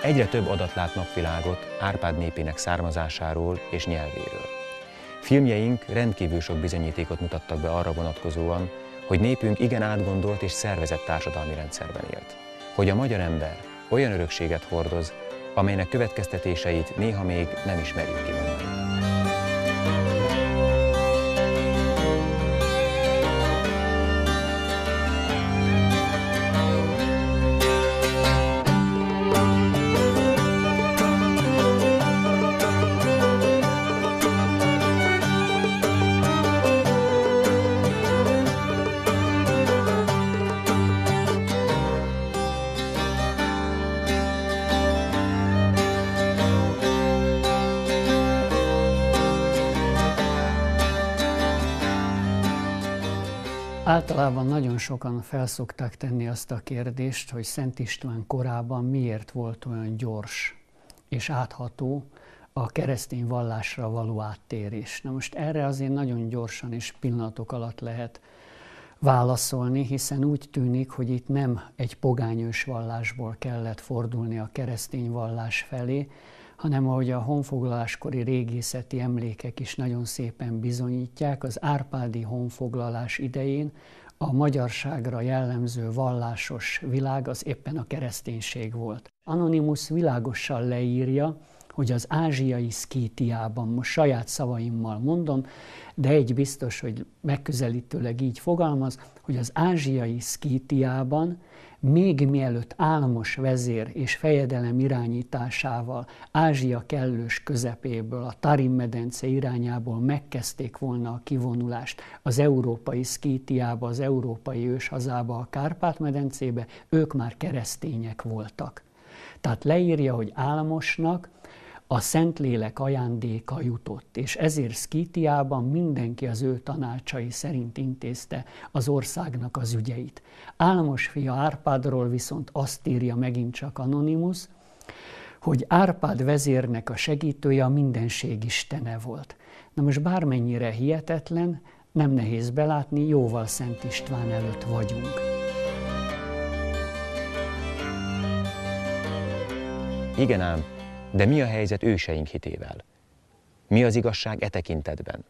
Egyre több adat lát napvilágot Árpád népének származásáról és nyelvéről. Filmjeink rendkívül sok bizonyítékot mutattak be arra vonatkozóan, hogy népünk igen átgondolt és szervezett társadalmi rendszerben élt. Hogy a magyar ember olyan örökséget hordoz, amelynek következtetéseit néha még nem ismerjük kimondani. Általában nagyon sokan felszokták tenni azt a kérdést, hogy Szent István korában miért volt olyan gyors és átható a keresztény vallásra való áttérés. Na most erre azért nagyon gyorsan és pillanatok alatt lehet válaszolni, hiszen úgy tűnik, hogy itt nem egy pogányos vallásból kellett fordulni a keresztény vallás felé, hanem ahogy a honfoglaláskori régészeti emlékek is nagyon szépen bizonyítják, az árpádi honfoglalás idején a magyarságra jellemző vallásos világ az éppen a kereszténység volt. Anonymus világosan leírja, hogy az ázsiai szkítiában, most saját szavaimmal mondom, de egy biztos, hogy megközelítőleg így fogalmaz, hogy az ázsiai szkítiában még mielőtt álmos vezér és fejedelem irányításával Ázsia kellős közepéből, a Tarim-medence irányából megkezdték volna a kivonulást az európai szkítiába, az európai őshazába, a Kárpát-medencébe, ők már keresztények voltak. Tehát leírja, hogy álmosnak a Szentlélek ajándéka jutott, és ezért Szkítiában mindenki az ő tanácsai szerint intézte az országnak az ügyeit. Álmos fia Árpádról viszont azt írja megint csak Anonymus, hogy Árpád vezérnek a segítője a mindenség istene volt. Na most bármennyire hihetetlen, nem nehéz belátni, jóval Szent István előtt vagyunk. Igen ám, de mi a helyzet őseink hitével? Mi az igazság e tekintetben?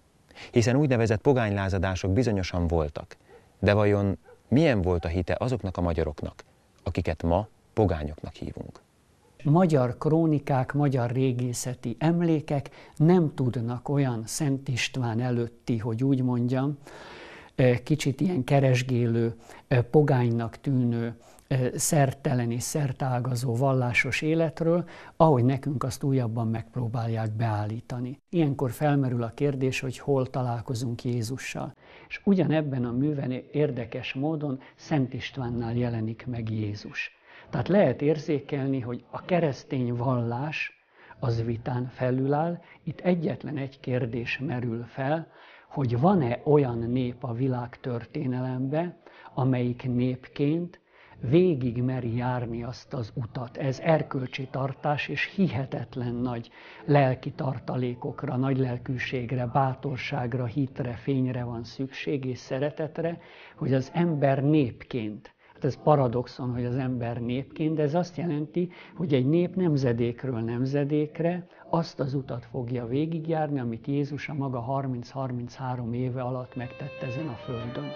Hiszen úgynevezett pogánylázadások bizonyosan voltak, de vajon milyen volt a hite azoknak a magyaroknak, akiket ma pogányoknak hívunk? Magyar krónikák, magyar régészeti emlékek nem tudnak olyan Szent István előtti, hogy úgy mondjam, kicsit ilyen keresgélő, pogánynak tűnő, szertelen és szertágazó vallásos életről, ahogy nekünk azt újabban megpróbálják beállítani. Ilyenkor felmerül a kérdés, hogy hol találkozunk Jézussal. És ugyanebben a műven érdekes módon Szent Istvánnál jelenik meg Jézus. Tehát lehet érzékelni, hogy a keresztény vallás az vitán felüláll, itt egyetlen egy kérdés merül fel, hogy van-e olyan nép a világtörténelemben, amelyik népként végig meri járni azt az utat. Ez erkölcsi tartás és hihetetlen nagy lelki tartalékokra, nagy lelkűségre, bátorságra, hitre, fényre van szükség és szeretetre, hogy az ember népként, hát ez paradoxon, hogy az ember népként, de ez azt jelenti, hogy egy nép nemzedékről nemzedékre azt az utat fogja végigjárni, amit Jézus a maga 30-33 éve alatt megtett ezen a földön.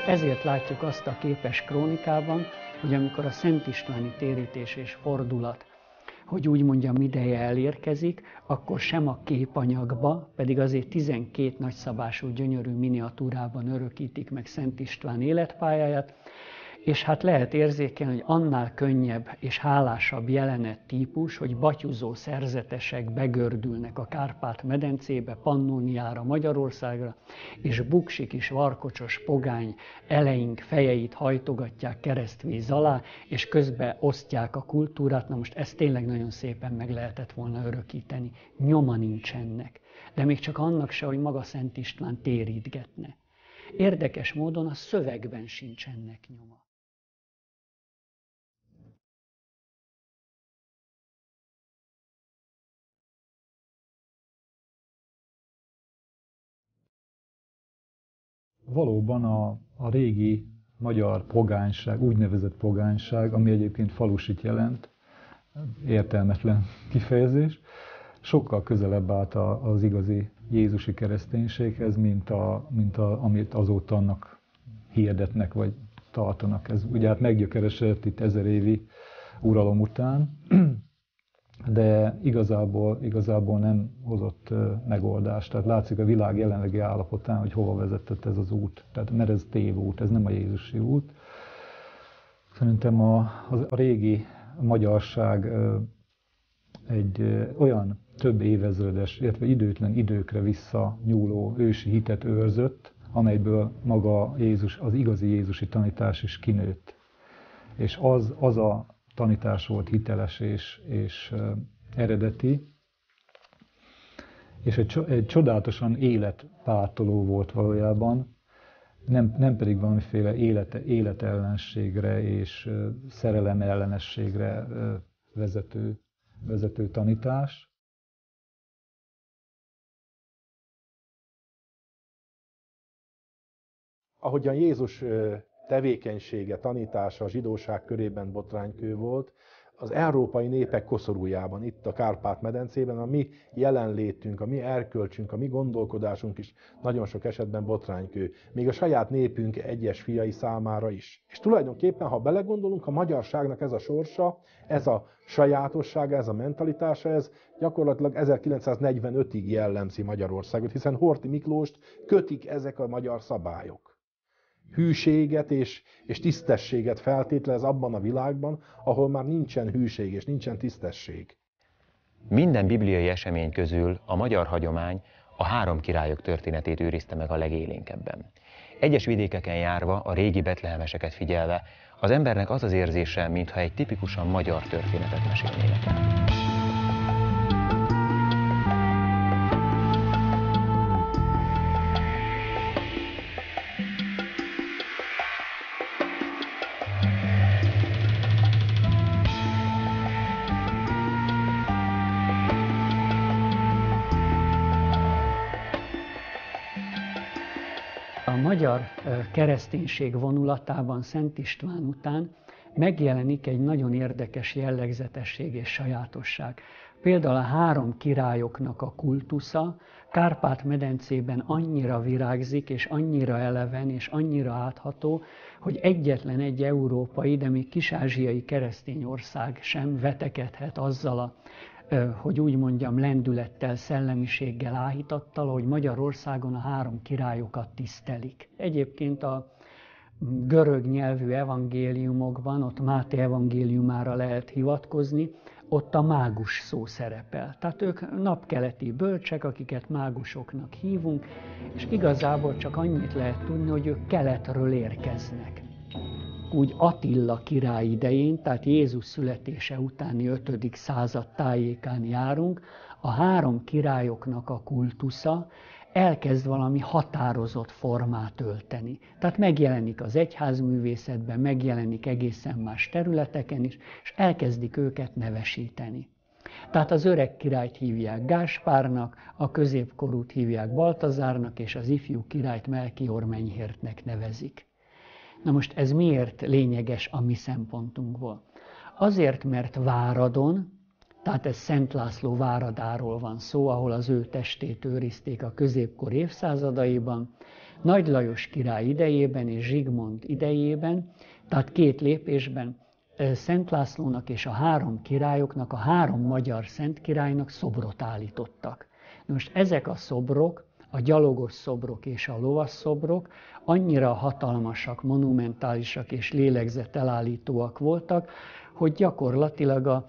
Ezért látjuk azt a képes krónikában, hogy amikor a Szent Istváni térítés és fordulat, hogy úgy mondjam, ideje elérkezik, akkor sem a képanyagba, pedig azért 12 nagyszabású, gyönyörű miniatúrában örökítik meg Szent István életpályáját, és hát lehet érzékelni, hogy annál könnyebb és hálásabb jelenet típus, hogy batyuzó szerzetesek begördülnek a Kárpát-medencébe, Pannóniára, Magyarországra, és buksik és varkocsos pogány eleink fejeit hajtogatják keresztvíz alá, és közben osztják a kultúrát. Na most ezt tényleg nagyon szépen meg lehetett volna örökíteni. Nyoma nincs ennek. De még csak annak se, hogy maga Szent István térítgetne. Érdekes módon a szövegben sincs ennek nyoma. valóban a régi magyar pogányság, úgynevezett pogányság, ami egyébként falusit jelent, értelmetlen kifejezés, sokkal közelebb állt az igazi jézusi kereszténységhez, mint amit azóta annak hirdetnek, vagy tartanak. Ez ugye hát meggyökeresedett itt 1000 évi uralom után, de igazából nem hozott megoldást. Tehát látszik a világ jelenlegi állapotán, hogy hova vezetett ez az út. Tehát, mert ez tévút, ez nem a jézusi út. Szerintem a régi magyarság egy olyan több évezredes, illetve időtlen időkre visszanyúló ősi hitet őrzött, amelyből maga Jézus, az igazi jézusi tanítás is kinőtt. És az a tanítás volt hiteles és eredeti, és egy csodálatosan életpártoló volt valójában, nem pedig valamiféle életellenségre és szerelem ellenességre vezető tanítás. Ahogyan Jézus tevékenysége, tanítása a zsidóság körében botránykő volt, az európai népek koszorújában, itt a Kárpát-medencében a mi jelenlétünk, a mi erkölcsünk, a mi gondolkodásunk is nagyon sok esetben botránykő, még a saját népünk egyes fiai számára is. És tulajdonképpen, ha belegondolunk, a magyarságnak ez a sorsa, ez a sajátossága, ez a mentalitása, ez gyakorlatilag 1945-ig jellemzi Magyarországot, hiszen Horthy Miklóst kötik ezek a magyar szabályok. Hűséget és tisztességet feltételez abban a világban, ahol már nincsen hűség és nincsen tisztesség. Minden bibliai esemény közül a magyar hagyomány a 3 királyok történetét őrizte meg a legélénkebben. Egyes vidékeken járva, a régi betlehemeseket figyelve, az embernek az az érzése, mintha egy tipikusan magyar történetet mesélnének el. A magyar kereszténység vonulatában Szent István után megjelenik egy nagyon érdekes jellegzetesség és sajátosság. Például a 3 királyoknak a kultusza Kárpát-medencében annyira virágzik, és annyira eleven, és annyira átható, hogy egyetlen egy európai, de még kis-ázsiai keresztény ország sem vetekedhet azzal hogy úgy mondjam, lendülettel, szellemiséggel, áhítattal, hogy Magyarországon a 3 királyokat tisztelik. Egyébként a görög nyelvű evangéliumokban, ott Máté evangéliumára lehet hivatkozni, ott a mágus szó szerepel. Tehát ők napkeleti bölcsek, akiket mágusoknak hívunk, és igazából csak annyit lehet tudni, hogy ők keletről érkeznek. Úgy Attila király idején, tehát Jézus születése utáni 5. század tájékán járunk, a 3 királyoknak a kultusza elkezd valami határozott formát ölteni. Tehát megjelenik az egyházművészetben, megjelenik egészen más területeken is, és elkezdik őket nevesíteni. Tehát az öreg királyt hívják Gáspárnak, a középkorút hívják Baltazárnak, és az ifjú királyt Melchior Menyhértnek nevezik. Na most ez miért lényeges a mi szempontunkból? Azért, mert Váradon, tehát ez Szent László váradáról van szó, ahol az ő testét őrizték a középkor évszázadaiban, Nagy Lajos király idejében és Zsigmond idejében, tehát 2 lépésben Szent Lászlónak és a 3 királyoknak, a 3 magyar szent királynak szobrot állítottak. Most ezek a szobrok, a gyalogos szobrok és a lovas szobrok annyira hatalmasak, monumentálisak és lélegzetelállítóak voltak, hogy gyakorlatilag a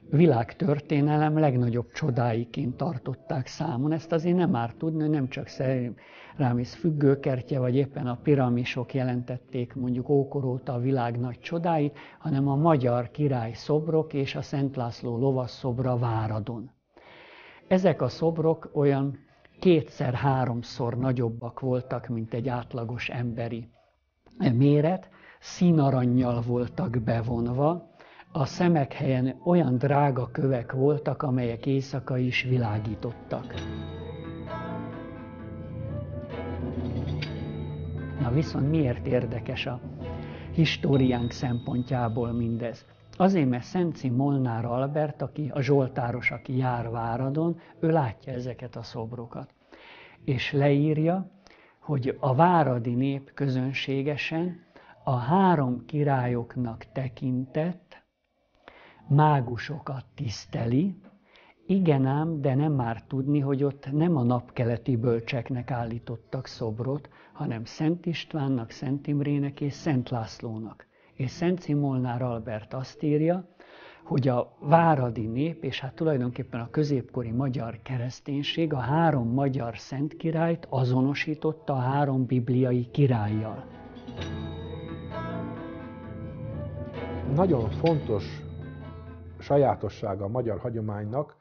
világtörténelem legnagyobb csodáiként tartották számon. Ezt azért nem árt tudni, hogy nem csak Szemrámész függőkertje, vagy éppen a piramisok jelentették mondjuk ókor óta a világ nagy csodáit, hanem a magyar király szobrok és a Szent László lovas szobra Váradon. Ezek a szobrok olyan 2-3-szor nagyobbak voltak, mint egy átlagos emberi méret, színarannyal voltak bevonva, a szemek helyen olyan drága kövek voltak, amelyek éjszaka is világítottak. Na viszont miért érdekes a históriánk szempontjából mindez? Azért, mert Szenci Molnár Albert, aki a zsoltáros, aki jár Váradon, ő látja ezeket a szobrokat. És leírja, hogy a váradi nép közönségesen a 3 királyoknak tekintett mágusokat tiszteli. Igen ám, de nem már tudni, hogy ott nem a napkeleti bölcseknek állítottak szobrot, hanem Szent Istvánnak, Szent Imrének és Szent Lászlónak. És Szenci Molnár Albert azt írja, hogy a váradi nép, és hát tulajdonképpen a középkori magyar kereszténység a 3 magyar szent királyt azonosította a 3 bibliai királlyal. Nagyon fontos sajátossága a magyar hagyománynak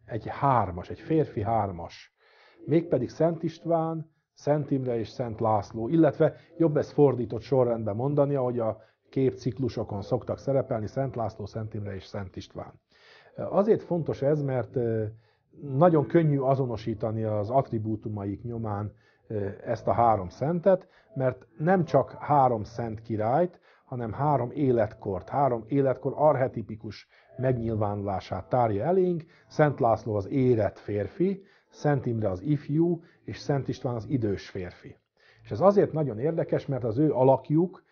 egy 3-as, egy férfi 3-as. Mégpedig Szent István, Szent Imre és Szent László, illetve jobb ezt fordított sorrendben mondani, ahogy a képciklusokon szoktak szerepelni, Szent László, Szent Imre és Szent István. Azért fontos ez, mert nagyon könnyű azonosítani az attribútumaik nyomán ezt a 3 szentet, mert nem csak 3 szent királyt, hanem 3 életkort, 3 életkor archetipikus megnyilvánulását tárja elénk. Szent László az érett férfi, Szent Imre az ifjú, és Szent István az idős férfi. És ez azért nagyon érdekes, mert az ő alakjuk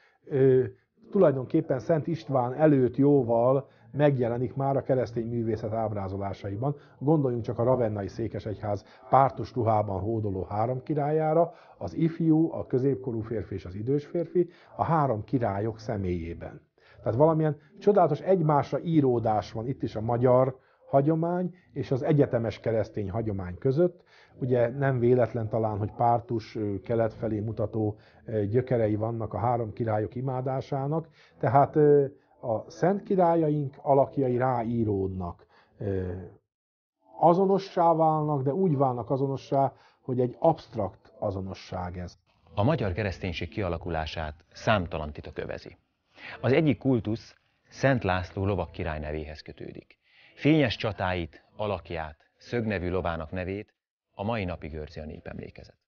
tulajdonképpen Szent István előtt jóval megjelenik már a keresztény művészet ábrázolásaiban. Gondoljunk csak a ravennai székesegyház pártus ruhában hódoló 3 királyára, az ifjú, a középkorú férfi és az idős férfi, a 3 királyok személyében. Tehát valamilyen csodálatos egymásra íródás van itt is a magyar hagyomány és az egyetemes keresztény hagyomány között. Ugye nem véletlen talán, hogy pártus kelet felé mutató gyökerei vannak a 3 királyok imádásának, tehát a szent királyaink alakjai ráíródnak. Azonossá válnak, de úgy válnak azonossá, hogy egy absztrakt azonosság ez. A magyar kereszténység kialakulását számtalan titok övezi. Az egyik kultusz Szent László lovagkirály nevéhez kötődik. Fényes csatáit, alakját, szögnevű lovának nevét a mai napig őrzi a népemlékezet.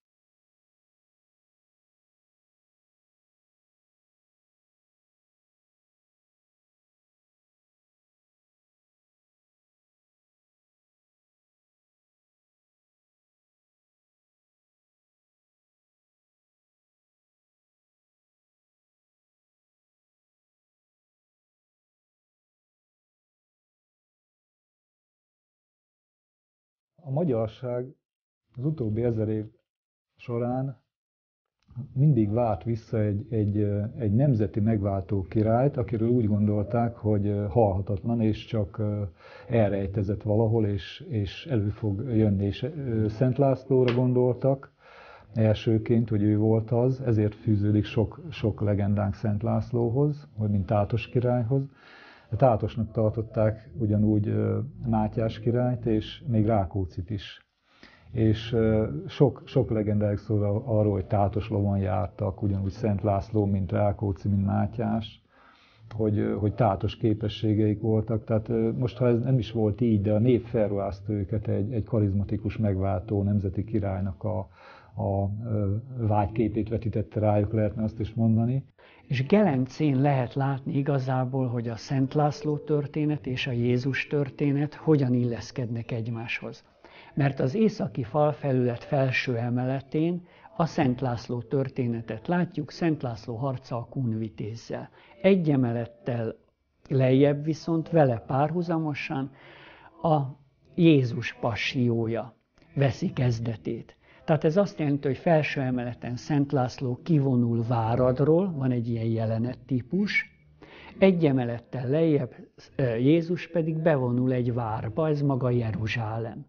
A magyarság az utóbbi 1000 év során mindig várt vissza egy nemzeti megváltó királyt, akiről úgy gondolták, hogy halhatatlan, és csak elrejtezett valahol, és elő fog jönni. És Szent Lászlóra gondoltak elsőként, hogy ő volt az, ezért fűződik sok legendánk Szent Lászlóhoz, vagy mint Tátos királyhoz. Tátosnak tartották ugyanúgy Mátyás királyt, és még Rákóczit is. És sok legendájuk szól arról, hogy Tátos lovon jártak, ugyanúgy Szent László, mint Rákóczi, mint Mátyás, hogy tátos képességeik voltak. Tehát most, ha ez nem is volt így, de a nép felruházta őket egy karizmatikus, megváltó nemzeti királynak a vágyképét vetítette rájuk, lehetne azt is mondani. És Gelencén lehet látni igazából, hogy a Szent László történet és a Jézus történet hogyan illeszkednek egymáshoz. Mert az északi falfelület felső emeletén a Szent László történetet látjuk, Szent László harca a Kunvitézzel. Egy emelettel lejjebb viszont vele párhuzamosan a Jézus passziója veszi kezdetét. Tehát ez azt jelenti, hogy felső emeleten Szent László kivonul Váradról, van egy ilyen jelenettípus, egy emelettel lejjebb Jézus pedig bevonul egy várba, ez maga Jeruzsálem.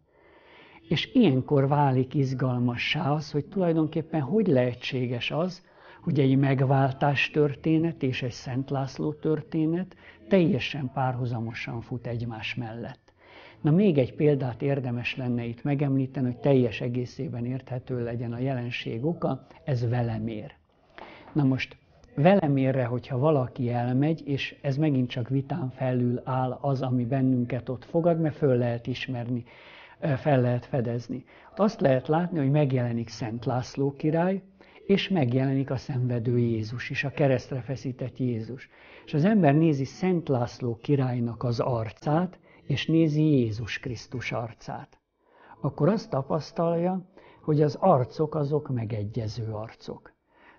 És ilyenkor válik izgalmassá az, hogy tulajdonképpen hogy lehetséges az, hogy egy megváltás történet és egy Szent László történet teljesen párhuzamosan fut egymás mellett. Na még egy példát érdemes lenne itt megemlíteni, hogy teljes egészében érthető legyen a jelenség oka, ez Velemér. Na most Velemérre, hogyha valaki elmegy, és ez megint csak vitán felül áll az, ami bennünket ott fogad, mert föl lehet ismerni, fel lehet fedezni. Azt lehet látni, hogy megjelenik Szent László király, és megjelenik a szenvedő Jézus is, a keresztre feszített Jézus. És az ember nézi Szent László királynak az arcát, és nézi Jézus Krisztus arcát. Akkor azt tapasztalja, hogy az arcok azok megegyező arcok.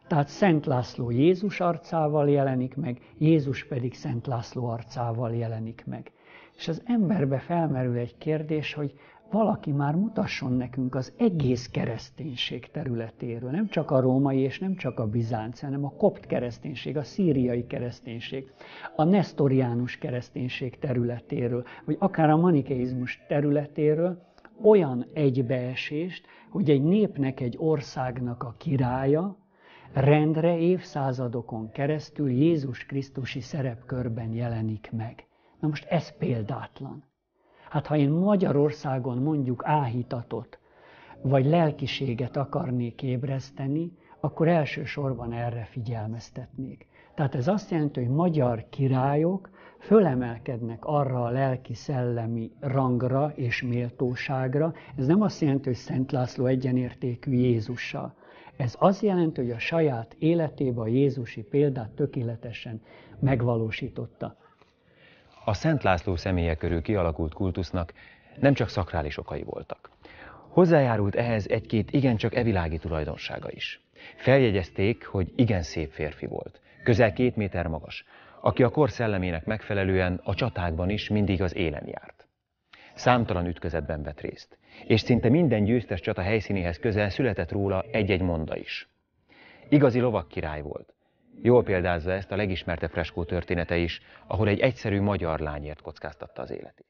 Tehát Szent László Jézus arcával jelenik meg, Jézus pedig Szent László arcával jelenik meg. És az emberbe felmerül egy kérdés, hogy valaki már mutasson nekünk az egész kereszténység területéről, nem csak a római és nem csak a bizánci, hanem a kopt kereszténység, a szíriai kereszténység, a nesztoriánus kereszténység területéről, vagy akár a manikeizmus területéről olyan egybeesést, hogy egy népnek, egy országnak a királya rendre évszázadokon keresztül Jézus Krisztusi szerepkörben jelenik meg. Na most ez példátlan. Hát ha én Magyarországon mondjuk áhítatot, vagy lelkiséget akarnék ébreszteni, akkor elsősorban erre figyelmeztetnék. Tehát ez azt jelenti, hogy magyar királyok fölemelkednek arra a lelki-szellemi rangra és méltóságra. Ez nem azt jelenti, hogy Szent László egyenértékű Jézussal. Ez azt jelenti, hogy a saját életében a jézusi példát tökéletesen megvalósította. A Szent László személye körül kialakult kultusznak nem csak szakrális okai voltak. Hozzájárult ehhez egy-két igencsak evilági tulajdonsága is. Feljegyezték, hogy igen szép férfi volt, közel 2 méter magas, aki a kor szellemének megfelelően a csatákban is mindig az élen járt. Számtalan ütközetben vett részt, és szinte minden győztes csata helyszínéhez közel született róla egy-egy monda is. Igazi lovagkirály volt. Jól példázza ezt a legismertebb freskó története is, ahol egy egyszerű magyar lányért kockáztatta az életét.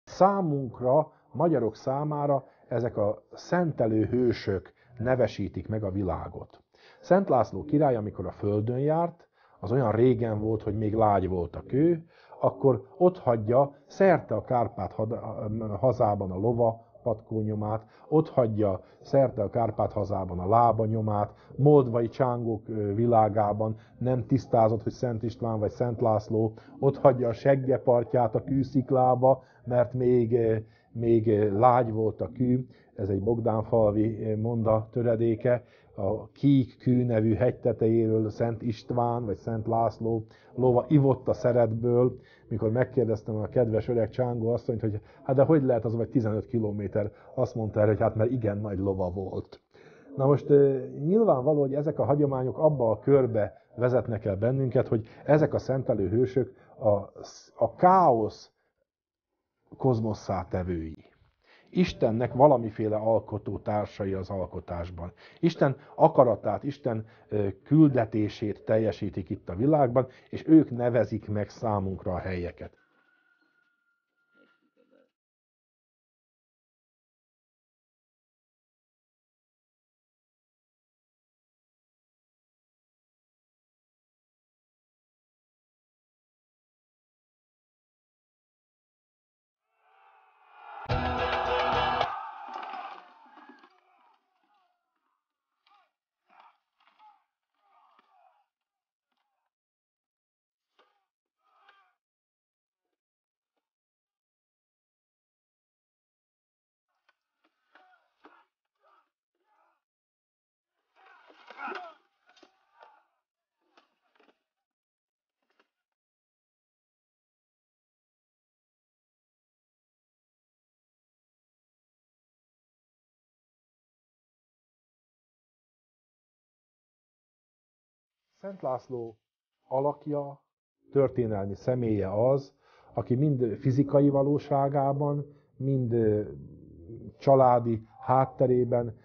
Számunkra, magyarok számára ezek a szentelő hősök nevesítik meg a világot. Szent László király, amikor a földön járt, az olyan régen volt, hogy még lágy volt a kő, akkor ott hagyja szerte a Kárpát hazában a lova patkónyomát, ott hagyja szerte a Kárpát hazában a lábanyomát, moldvai csángók világában nem tisztázott, hogy Szent István vagy Szent László, ott hagyja a seggepartját a kősziklába, mert még lágy volt a kő, ez egy bogdánfalvi monda töredéke, a Kík kő nevű hegy tetejéről Szent István vagy Szent László lova ivott a szeretből, mikor megkérdeztem a kedves öreg csángó asszonyt, hogy hát de hogy lehet az vagy 15 kilométer, azt mondta erre, hogy hát mert igen nagy lova volt. Na most nyilvánvaló, hogy ezek a hagyományok abba a körbe vezetnek el bennünket, hogy ezek a szentelő hősök a káosz kozmosszá tevői. Istennek valamiféle alkotó társai az alkotásban. Isten akaratát, Isten küldetését teljesítik itt a világban, és ők nevezik meg számunkra a helyeket. Szent László alakja, történelmi személye az, aki mind fizikai valóságában, mind családi hátterében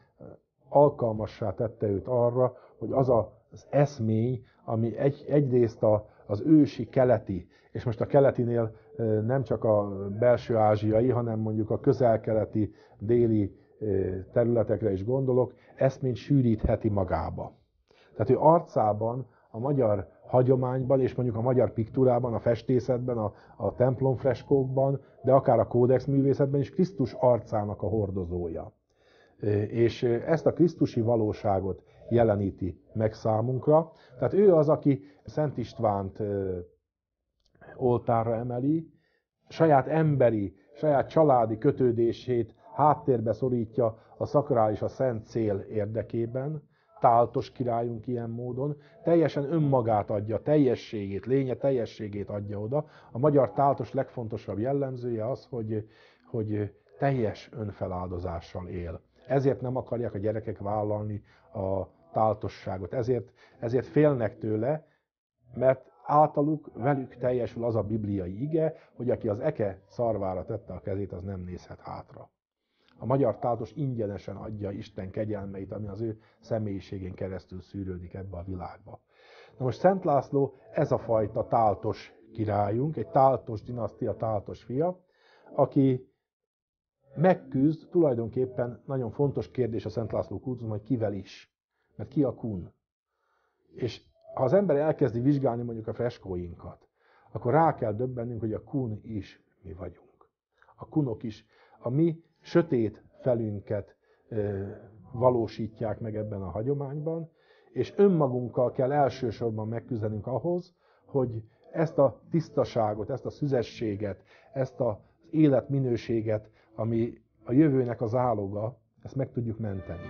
alkalmassá tette őt arra, hogy az az eszmény, ami egyrészt a az ősi keleti, és most a keletinél nem csak a belső ázsiai, hanem mondjuk a közel-keleti, déli területekre is gondolok, eszményt sűrítheti magába. Tehát ő arcában, a magyar hagyományban, és mondjuk a magyar piktúrában, a festészetben, a templomfreskókban, de akár a kódex művészetben is Krisztus arcának a hordozója. És ezt a krisztusi valóságot jeleníti meg számunkra. Tehát ő az, aki Szent Istvánt oltárra emeli, saját emberi, saját családi kötődését háttérbe szorítja a szakrális, a szent cél érdekében. Táltos királyunk ilyen módon, teljesen önmagát adja, teljességét, lénye teljességét adja oda. A magyar táltos legfontosabb jellemzője az, hogy teljes önfeláldozással él. Ezért nem akarják a gyerekek vállalni a táltosságot, ezért félnek tőle, mert általuk, velük teljesül az a bibliai ige, hogy aki az eke szarvára tette a kezét, az nem nézhet hátra. A magyar táltos ingyenesen adja Isten kegyelmeit, ami az ő személyiségén keresztül szűrődik ebbe a világba. Na most Szent László ez a fajta táltos királyunk, egy táltos dinasztia, táltos fia, aki megküzd, tulajdonképpen nagyon fontos kérdés a Szent László kultuszban, hogy kivel is. Mert ki a kun? És ha az ember elkezdi vizsgálni mondjuk a freskóinkat, akkor rá kell döbbennünk, hogy a kun is mi vagyunk. A kunok is a mi sötét felünket valósítják meg ebben a hagyományban, és önmagunkkal kell elsősorban megküzdenünk ahhoz, hogy ezt a tisztaságot, ezt a szüzességet, ezt az életminőséget, ami a jövőnek a záloga, ezt meg tudjuk menteni.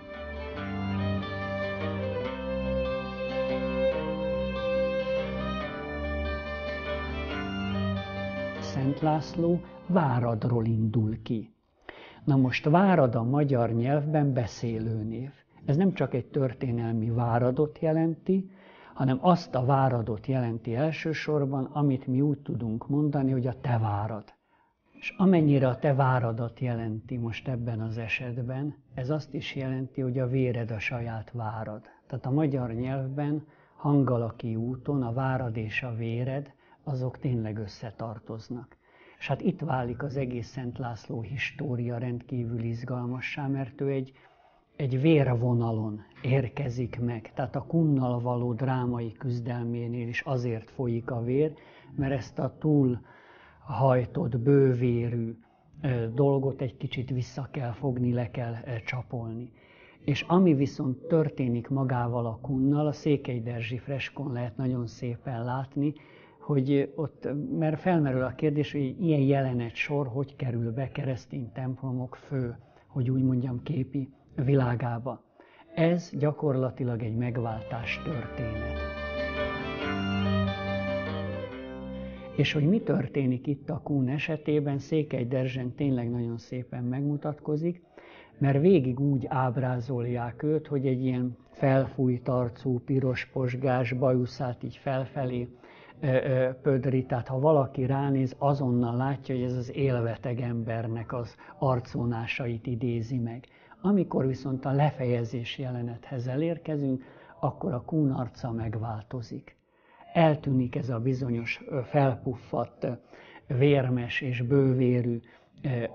Szent László Váradról indul ki. Na most Várad a magyar nyelvben beszélőnév. Ez nem csak egy történelmi Váradot jelenti, hanem azt a Váradot jelenti elsősorban, amit mi úgy tudunk mondani, hogy a te várad. És amennyire a te váradat jelenti most ebben az esetben, ez azt is jelenti, hogy a véred a saját várad. Tehát a magyar nyelvben hangalaki úton a várad és a véred, azok tényleg összetartoznak. És hát itt válik az egész Szent László história rendkívül izgalmassá, mert ő egy vérvonalon érkezik meg. Tehát a kunnal való drámai küzdelménél is azért folyik a vér, mert ezt a túlhajtott, bővérű dolgot egy kicsit vissza kell fogni, le kell csapolni. És ami viszont történik magával a kunnal, a székelyderzsi freskón lehet nagyon szépen látni, hogy ott, mert felmerül a kérdés, hogy ilyen jelenet sor hogy kerül be keresztény templomok fő, hogy úgy mondjam, képi világába. Ez gyakorlatilag egy megváltás történet. És hogy mi történik itt a kun esetében, Székelyderzsen tényleg nagyon szépen megmutatkozik, mert végig úgy ábrázolják őt, hogy egy ilyen felfújt arcú, piros posgás, bajuszát így felfelé pödri, tehát ha valaki ránéz, azonnal látja, hogy ez az élveteg embernek az arcvonásait idézi meg. Amikor viszont a lefejezés jelenethez elérkezünk, akkor a kun arca megváltozik. Eltűnik ez a bizonyos felpuffadt, vérmes és bővérű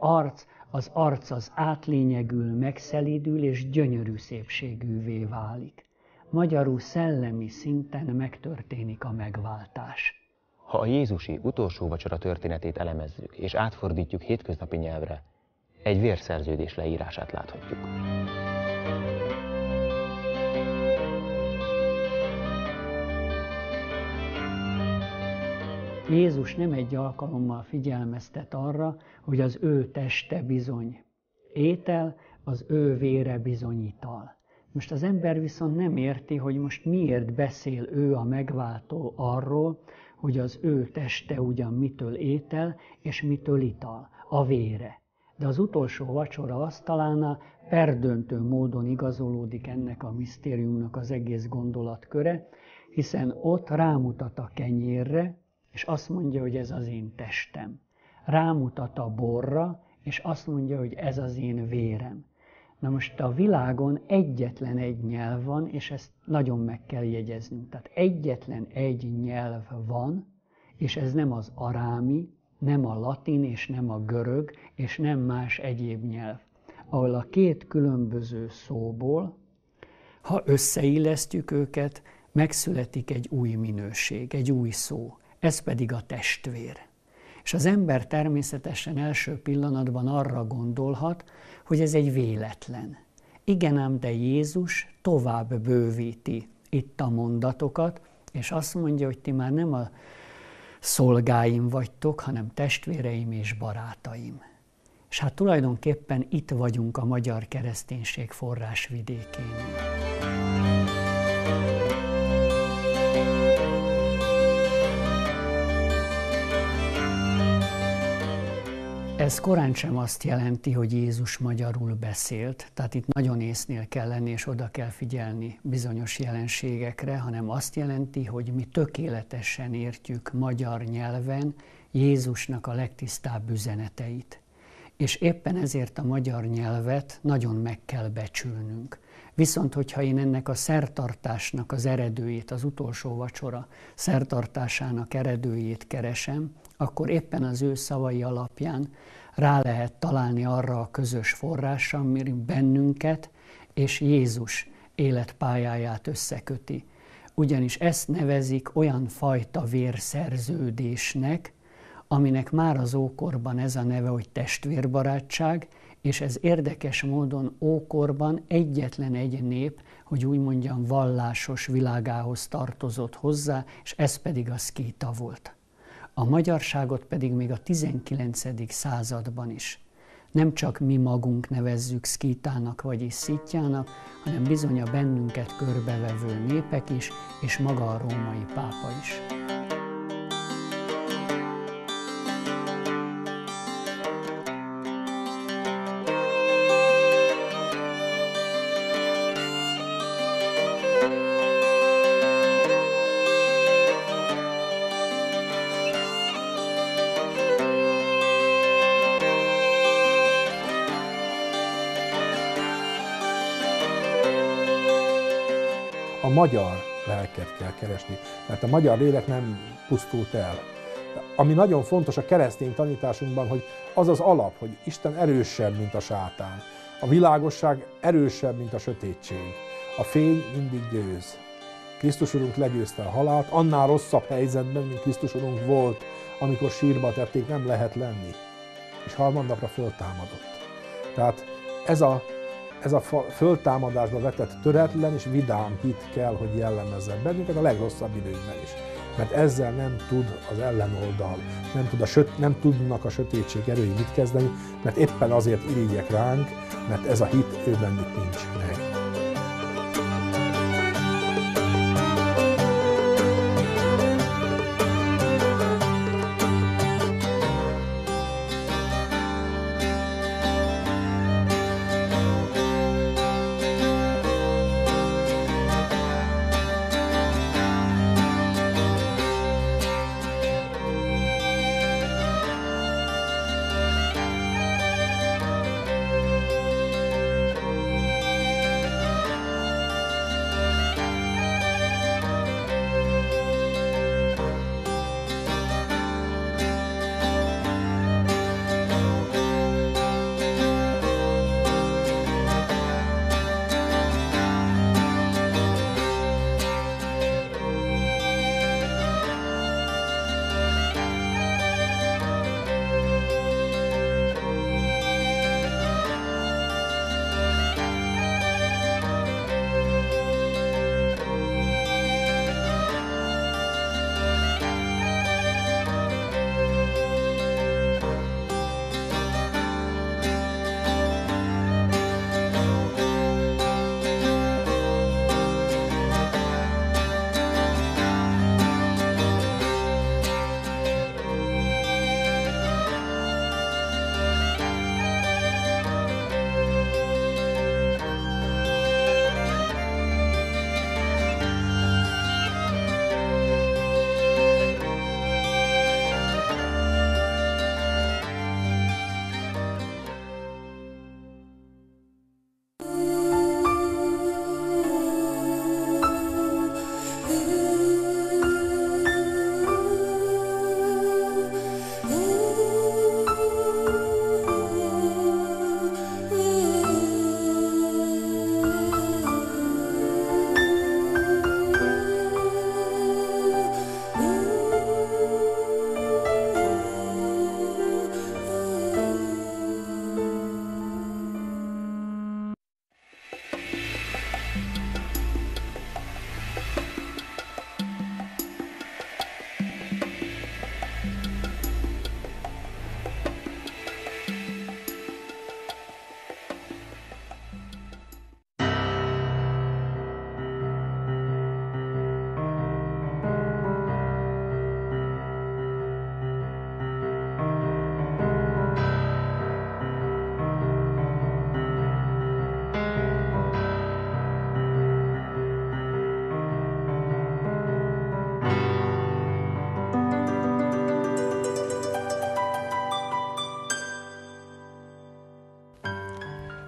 arc, az arc az átlényegül, megszelídül és gyönyörű szépségűvé válik. Magyarul szellemi szinten megtörténik a megváltás. Ha a jézusi utolsó vacsora történetét elemezzük és átfordítjuk hétköznapi nyelvre, egy vérszerződés leírását láthatjuk. Jézus nem egy alkalommal figyelmeztet arra, hogy az ő teste bizony étel, az ő vére bizony ital. Most az ember viszont nem érti, hogy most miért beszél ő a megváltó arról, hogy az ő teste ugyan mitől étel, és mitől ital, a vére. De az utolsó vacsora asztalánál perdöntő módon igazolódik ennek a misztériumnak az egész gondolatköre, hiszen ott rámutat a kenyérre, és azt mondja, hogy ez az én testem. Rámutat a borra, és azt mondja, hogy ez az én vérem. Na most a világon egyetlen egy nyelv van, és ezt nagyon meg kell jegyeznünk. Tehát egyetlen egy nyelv van, és ez nem az arámi, nem a latin, és nem a görög, és nem más egyéb nyelv. Ahol a két különböző szóból, ha összeillesztjük őket, megszületik egy új minőség, egy új szó. Ez pedig a testvér. És az ember természetesen első pillanatban arra gondolhat, hogy ez egy véletlen. Igen ám, de Jézus tovább bővíti itt a mondatokat, és azt mondja, hogy ti már nem a szolgáim vagytok, hanem testvéreim és barátaim. És hát tulajdonképpen itt vagyunk a magyar kereszténység forrásvidékénél. Ez korán sem azt jelenti, hogy Jézus magyarul beszélt, tehát itt nagyon észnél kell lenni, és oda kell figyelni bizonyos jelenségekre, hanem azt jelenti, hogy mi tökéletesen értjük magyar nyelven Jézusnak a legtisztább üzeneteit. És éppen ezért a magyar nyelvet nagyon meg kell becsülnünk. Viszont, hogyha én ennek a szertartásnak az eredőjét, az utolsó vacsora szertartásának eredőjét keresem, akkor éppen az ő szavai alapján rá lehet találni arra a közös forrásra, ami bennünket és Jézus életpályáját összeköti. Ugyanis ezt nevezik olyan fajta vérszerződésnek, aminek már az ókorban ez a neve, hogy testvérbarátság, és ez érdekes módon ókorban egyetlen egy nép, hogy úgy mondjam, vallásos világához tartozott hozzá, és ez pedig a szkíta volt. A magyarságot pedig még a 19. században is. Nem csak mi magunk nevezzük szkítának vagyis szitjának, hanem bizony a bennünket körbevevő népek is, és maga a római pápa is. A magyar lelket kell keresni, mert a magyar lélek nem pusztult el. Ami nagyon fontos a keresztény tanításunkban, hogy az az alap, hogy Isten erősebb, mint a sátán. A világosság erősebb, mint a sötétség. A fény mindig győz. Krisztus Urunk legyőzte a halált, annál rosszabb helyzetben, mint Krisztus Urunk volt, amikor sírba tették, nem lehet lenni. És harmadnapra föltámadott. Tehát ez a föltámadásba vetett töretlen és vidám hit kell, hogy jellemezzen bennünket a legrosszabb időkben is. Mert ezzel nem tud az ellenoldal, nem tudnak a sötétség erői mit kezdeni, mert éppen azért irigyek ránk, mert ez a hit ő bennük nincs meg.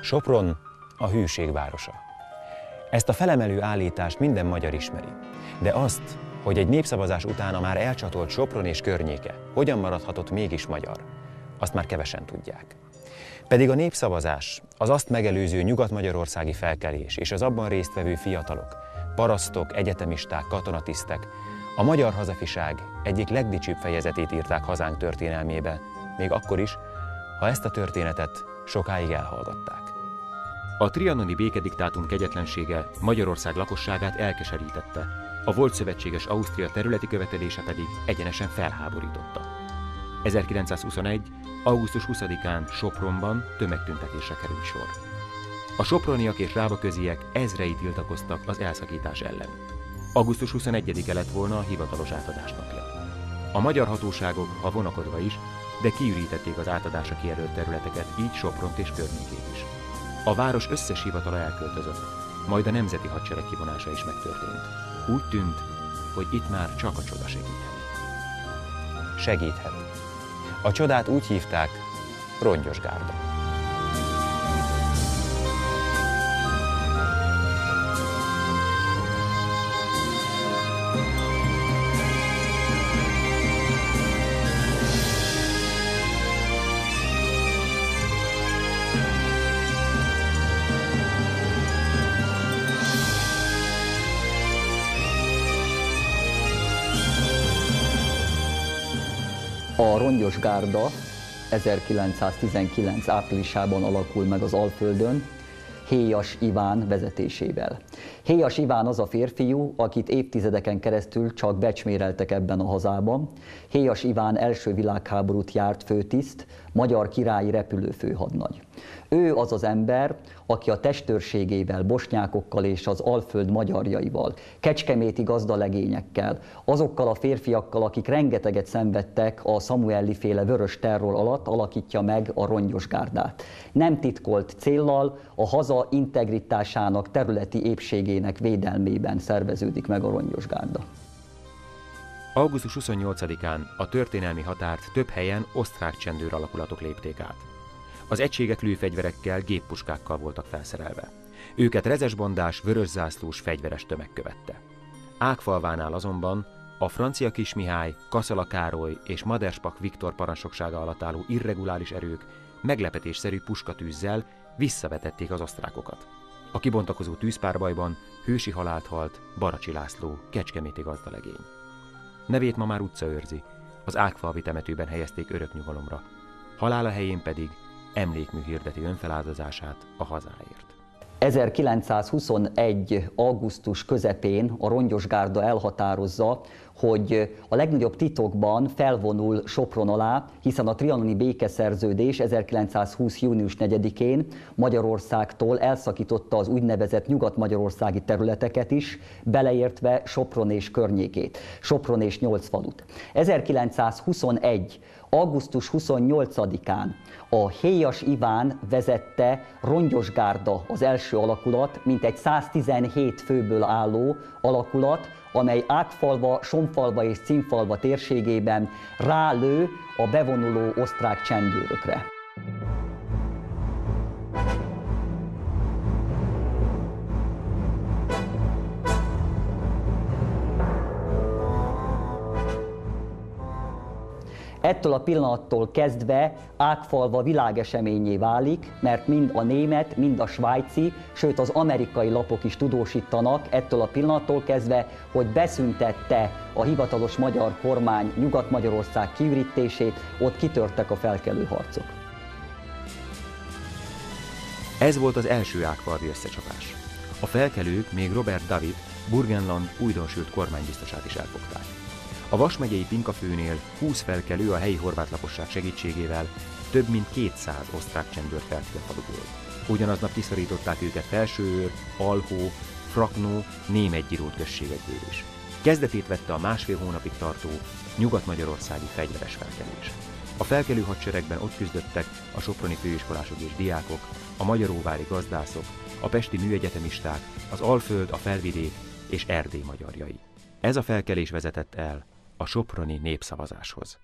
Sopron a hűség városa. Ezt a felemelő állítást minden magyar ismeri, de azt, hogy egy népszavazás után a már elcsatolt Sopron és környéke hogyan maradhatott mégis magyar, azt már kevesen tudják. Pedig a népszavazás, az azt megelőző nyugat-magyarországi felkelés és az abban résztvevő fiatalok, parasztok, egyetemisták, katonatisztek, a magyar hazafiság egyik legdicsőbb fejezetét írták hazánk történelmébe, még akkor is, ha ezt a történetet sokáig elhallgatták. A trianoni békediktátum kegyetlensége Magyarország lakosságát elkeserítette, a volt szövetséges Ausztria területi követelése pedig egyenesen felháborította. 1921. augusztus 20-án Sopronban tömegtüntetésre került sor. A soproniak és rábaköziek ezrei tiltakoztak az elszakítás ellen. Augusztus 21-e lett volna a hivatalos átadás napja. A magyar hatóságok, ha vonakodva is, de kiürítették az átadásra kijelölt területeket, így Sopront és környékét is. A város összes hivatala elköltözött, majd a nemzeti hadsereg kivonása is megtörtént. Úgy tűnt, hogy itt már csak a csoda segíthet. Segíthet. A csodát úgy hívták, Rongyos Gárda. A Rongyos Gárda 1919. áprilisában alakul meg az Alföldön, Héjas Iván vezetésével. Héjas Iván az a férfiú, akit évtizedeken keresztül csak becsméreltek ebben a hazában. Héjas Iván első világháborút járt főtiszt, magyar királyi repülőfőhadnagy. Ő az az ember, aki a testőrségével, bosnyákokkal és az Alföld magyarjaival, kecskeméti gazdalegényekkel, azokkal a férfiakkal, akik rengeteget szenvedtek a Samuelli-féle vörös terror alatt, alakítja meg a Rongyos Gárdát. Nem titkolt céllal, a haza integritásának, területi épségének védelmében szerveződik meg a Rongyos Gárda. Augusztus 28-án a történelmi határt több helyen osztrák csendőr alakulatok lépték át. Az egységek lőfegyverekkel, géppuskákkal voltak felszerelve. Őket rezesbandás, vöröszászlós fegyveres tömeg követte. Ágfalvánál azonban a francia Kismihály, Kaszala Károly és Maderspak Viktor parancsnoksága alatt álló irreguláris erők meglepetésszerű puskatűzzel visszavetették az osztrákokat. A kibontakozó tűzpárbajban hősi halált halt Baracsi László, kecskeméti gazdalegény. Nevét ma már utca őrzi, az Ágfalvi temetőben helyezték örök nyugalomra, halála helyén pedig emlékmű hirdeti önfeláldozását a hazáért. 1921. augusztus közepén a Rongyos Gárda elhatározza, hogy a legnagyobb titokban felvonul Sopron alá, hiszen a trianoni békeszerződés 1920. június 4-én Magyarországtól elszakította az úgynevezett nyugat-magyarországi területeket is, beleértve Sopron és környékét, Sopron és 8 falut. 1921. augusztus 28-án a Héjas Iván vezette Rongyos Gárda az első alakulat, mintegy 117 főből álló alakulat, amely Ágfalva, Sonfalva és Címfalva térségében rálő a bevonuló osztrák csendőrökre. Ettől a pillanattól kezdve Ágfalva világeseményé válik, mert mind a német, mind a svájci, sőt az amerikai lapok is tudósítanak ettől a pillanattól kezdve, hogy beszüntette a hivatalos magyar kormány Nyugat-Magyarország kiürítését, ott kitörtek a felkelő harcok. Ez volt az első ágfalvi összecsapás. A felkelők még Robert David, Burgenland újdonsült kormánybiztosát is elfogták. A Vas megyei Pinkafőnél 20 felkelő a helyi horvát lakosság segítségével több mint 200 osztrák csendőrt vert ki a faluból. Ugyanaznap kiszorították őket Felsőőr, Alhó, Fraknó, Németgyírót községekből is. Kezdetét vette a másfél hónapig tartó nyugat-magyarországi fegyveres felkelés. A felkelő hadseregben ott küzdöttek a soproni főiskolások és diákok, a magyaróvári gazdászok, a pesti műegyetemisták, az Alföld, a Felvidék és Erdély magyarjai. Ez a felkelés vezetett el a soproni népszavazáshoz.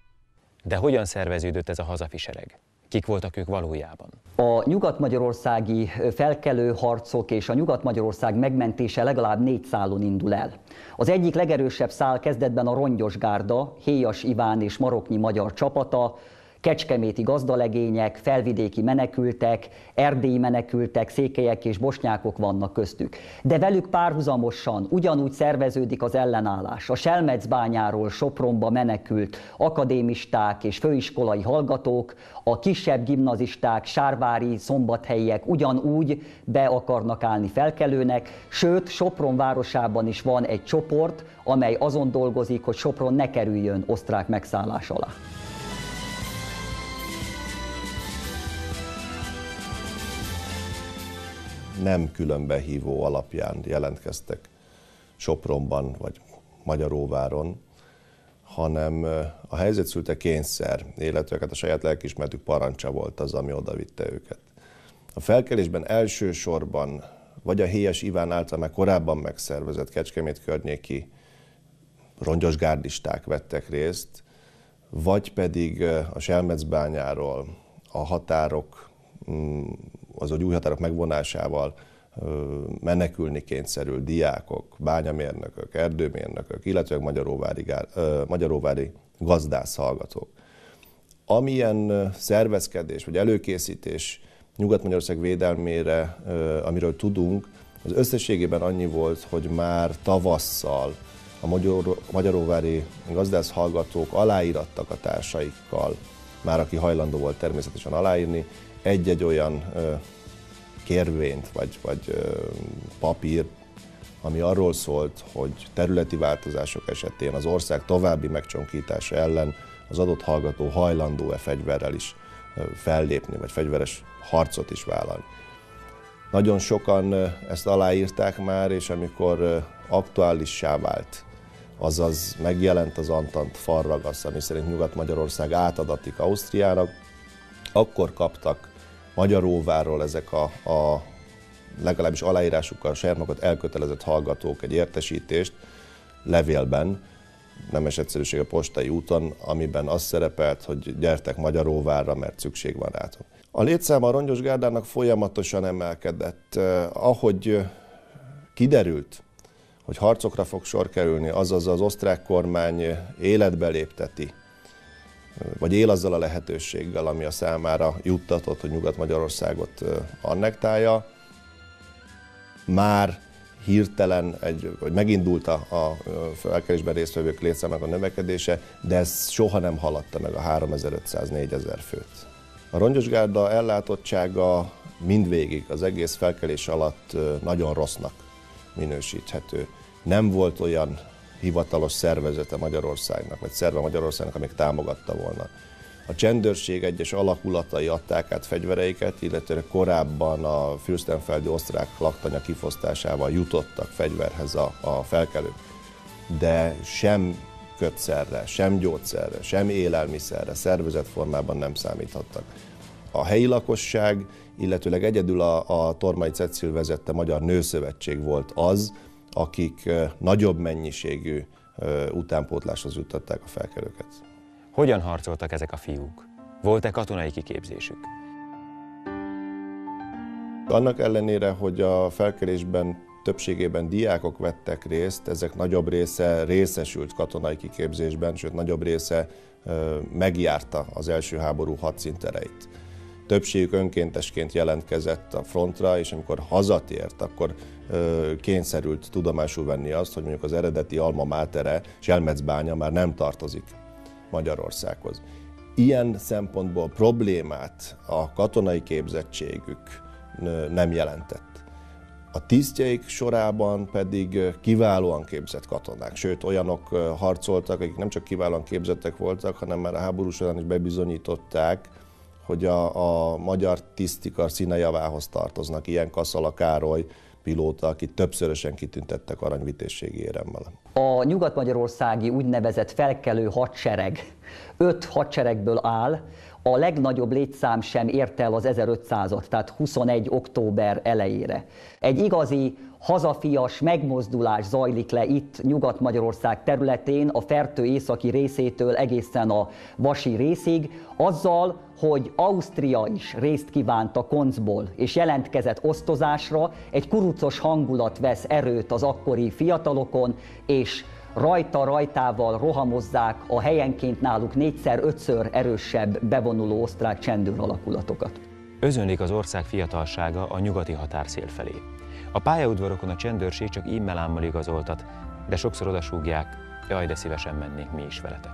De hogyan szerveződött ez a hazafi sereg? Kik voltak ők valójában? A nyugat-magyarországi felkelő harcok és a Nyugat-Magyarország megmentése legalább 4 szálon indul el. Az egyik legerősebb szál kezdetben a Rongyosgárda, Héjas Iván és Maroknyi magyar csapata, kecskeméti gazdalegények, felvidéki menekültek, erdélyi menekültek, székelyek és bosnyákok vannak köztük. De velük párhuzamosan ugyanúgy szerveződik az ellenállás. A Selmecbányáról Sopronba menekült akadémisták és főiskolai hallgatók, a kisebb gimnazisták, sárvári, szombathelyiek ugyanúgy be akarnak állni felkelőnek, sőt Sopron városában is van egy csoport, amely azon dolgozik, hogy Sopron ne kerüljön osztrák megszállás alá. Nem különbehívó alapján jelentkeztek Sopronban vagy Magyaróváron, hanem a helyzet szülte kényszer, illetve a saját lelkiismeretük parancsa volt az, ami odavitte őket. A felkelésben elsősorban vagy a Héjas Iván által már korábban megszervezett Kecskemét környéki rongyosgárdisták vettek részt, vagy pedig a Selmecbányáról a határok, az új határok megvonásával menekülni kényszerült diákok, bányamérnökök, erdőmérnökök, illetve magyaróvári gazdászhallgatók. Amilyen szervezkedés vagy előkészítés Nyugat-Magyarország védelmére, amiről tudunk, az összességében annyi volt, hogy már tavasszal a magyaróvári gazdászhallgatók aláírattak a társaikkal, már aki hajlandó volt természetesen aláírni, egy-egy olyan kérvényt vagy papír, ami arról szólt, hogy területi változások esetén az ország további megcsonkítása ellen az adott hallgató hajlandó-e fegyverrel is fellépni, vagy fegyveres harcot is vállalni. Nagyon sokan ezt aláírták már, és amikor aktuálissá vált, azaz megjelent az Antant farragasz, ami szerint Nyugat-Magyarország átadatik Ausztriának, akkor kaptak Magyaróvárról ezek a legalábbis aláírásukkal saját magukat elkötelezett hallgatók egy értesítést levélben, nemes egyszerűség a postai úton, amiben az szerepelt, hogy gyertek Magyaróvárra, mert szükség van rátok. A létszáma a Rongyosgárdának folyamatosan emelkedett. Ahogy kiderült, hogy harcokra fog sor kerülni, azaz az osztrák kormány életbe lépteti, vagy él azzal a lehetőséggel, ami a számára juttatott, hogy Nyugat-Magyarországot annektálja, már hirtelen, hogy megindult a felkelésben résztvevők létszámának a növekedése, de ez soha nem haladta meg a 3500-4000 főt. A Rongyosgárda ellátottsága mindvégig az egész felkelés alatt nagyon rossznak minősíthető. Nem volt olyan hivatalos szervezete Magyarországnak, vagy szerve Magyarországnak, amelyik támogatta volna. A csendőrség egyes alakulatai adták át fegyvereiket, illetve korábban a fürstenfeldi osztrák laktanya kifosztásával jutottak fegyverhez a felkelők. De sem kötszerre, sem gyógyszerre, sem élelmiszerre, szervezett formában nem számíthattak. A helyi lakosság, illetőleg egyedül a Tormai Cecil vezette Magyar Nőszövetség volt az, akik nagyobb mennyiségű utánpótláshoz juttatták a felkelőket. Hogyan harcoltak ezek a fiúk? Volt-e katonai kiképzésük? Annak ellenére, hogy a felkelésben többségében diákok vettek részt, ezek nagyobb része részesült katonai kiképzésben, sőt nagyobb része megjárta az első háború hadszíntereit. Többségük önkéntesként jelentkezett a frontra, és amikor hazatért, akkor kényszerült tudomásul venni azt, hogy mondjuk az eredeti alma mátere, Selmecbánya már nem tartozik Magyarországhoz. Ilyen szempontból problémát a katonai képzettségük nem jelentett. A tisztjeik sorában pedig kiválóan képzett katonák, sőt olyanok harcoltak, akik nem csak kiválóan képzettek voltak, hanem már a háború során is bebizonyították, hogy a magyar tisztikar színe javához tartoznak. Ilyen Kaszala Károly pilóta, akit többszörösen kitüntettek aranyvitézségi éremmel. A nyugat-magyarországi úgynevezett felkelő hadsereg 5 hadseregből áll, a legnagyobb létszám sem érte el az 1500-at, tehát 21. október elejére. Egy igazi hazafias megmozdulás zajlik le itt Nyugat-Magyarország területén, a Fertő északi részétől egészen a Vasi részig, azzal, hogy Ausztria is részt kívánt a koncból, és jelentkezett osztozásra, egy kurucos hangulat vesz erőt az akkori fiatalokon, és rajtával rohamozzák a helyenként náluk 4-5-ször erősebb bevonuló osztrák csendőr alakulatokat. Özönlik az ország fiatalsága a nyugati határszél felé. A pályaudvarokon a csendőrség csak ímmelámmal igazoltat, de sokszor odasúgják, jaj, de szívesen mennénk mi is veletek.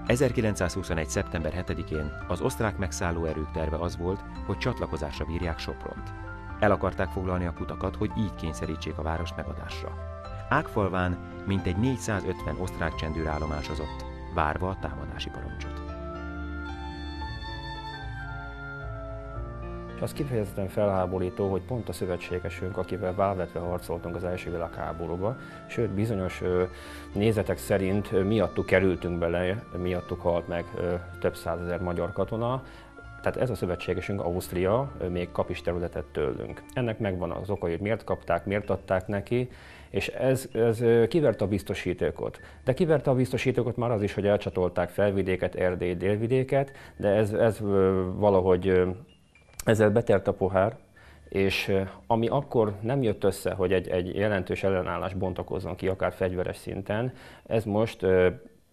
1921. szeptember 7-én az osztrák megszálló erők terve az volt, hogy csatlakozásra bírják Sopront. El akarták foglalni a kutakat, hogy így kényszerítsék a várost megadásra. Ágfalván mintegy 450 osztrák csendőr állomásozott, várva a támadási parancsot. Az kifejezetten felháborító, hogy pont a szövetségesünk, akivel válvetve harcoltunk az első világháborúba, sőt bizonyos nézetek szerint miattuk kerültünk bele, miattuk halt meg több százezer magyar katona. Tehát ez a szövetségesünk, Ausztria, még kap is területet tőlünk. Ennek megvan az oka, hogy miért kapták, miért adták neki, és ez kiverte a biztosítékot. De kiverte a biztosítékot már az is, hogy elcsatolták Felvidéket, Erdély, Délvidéket, de ez valahogy ezzel betert a pohár, és ami akkor nem jött össze, hogy egy jelentős ellenállás bontakozzon ki, akár fegyveres szinten, ez most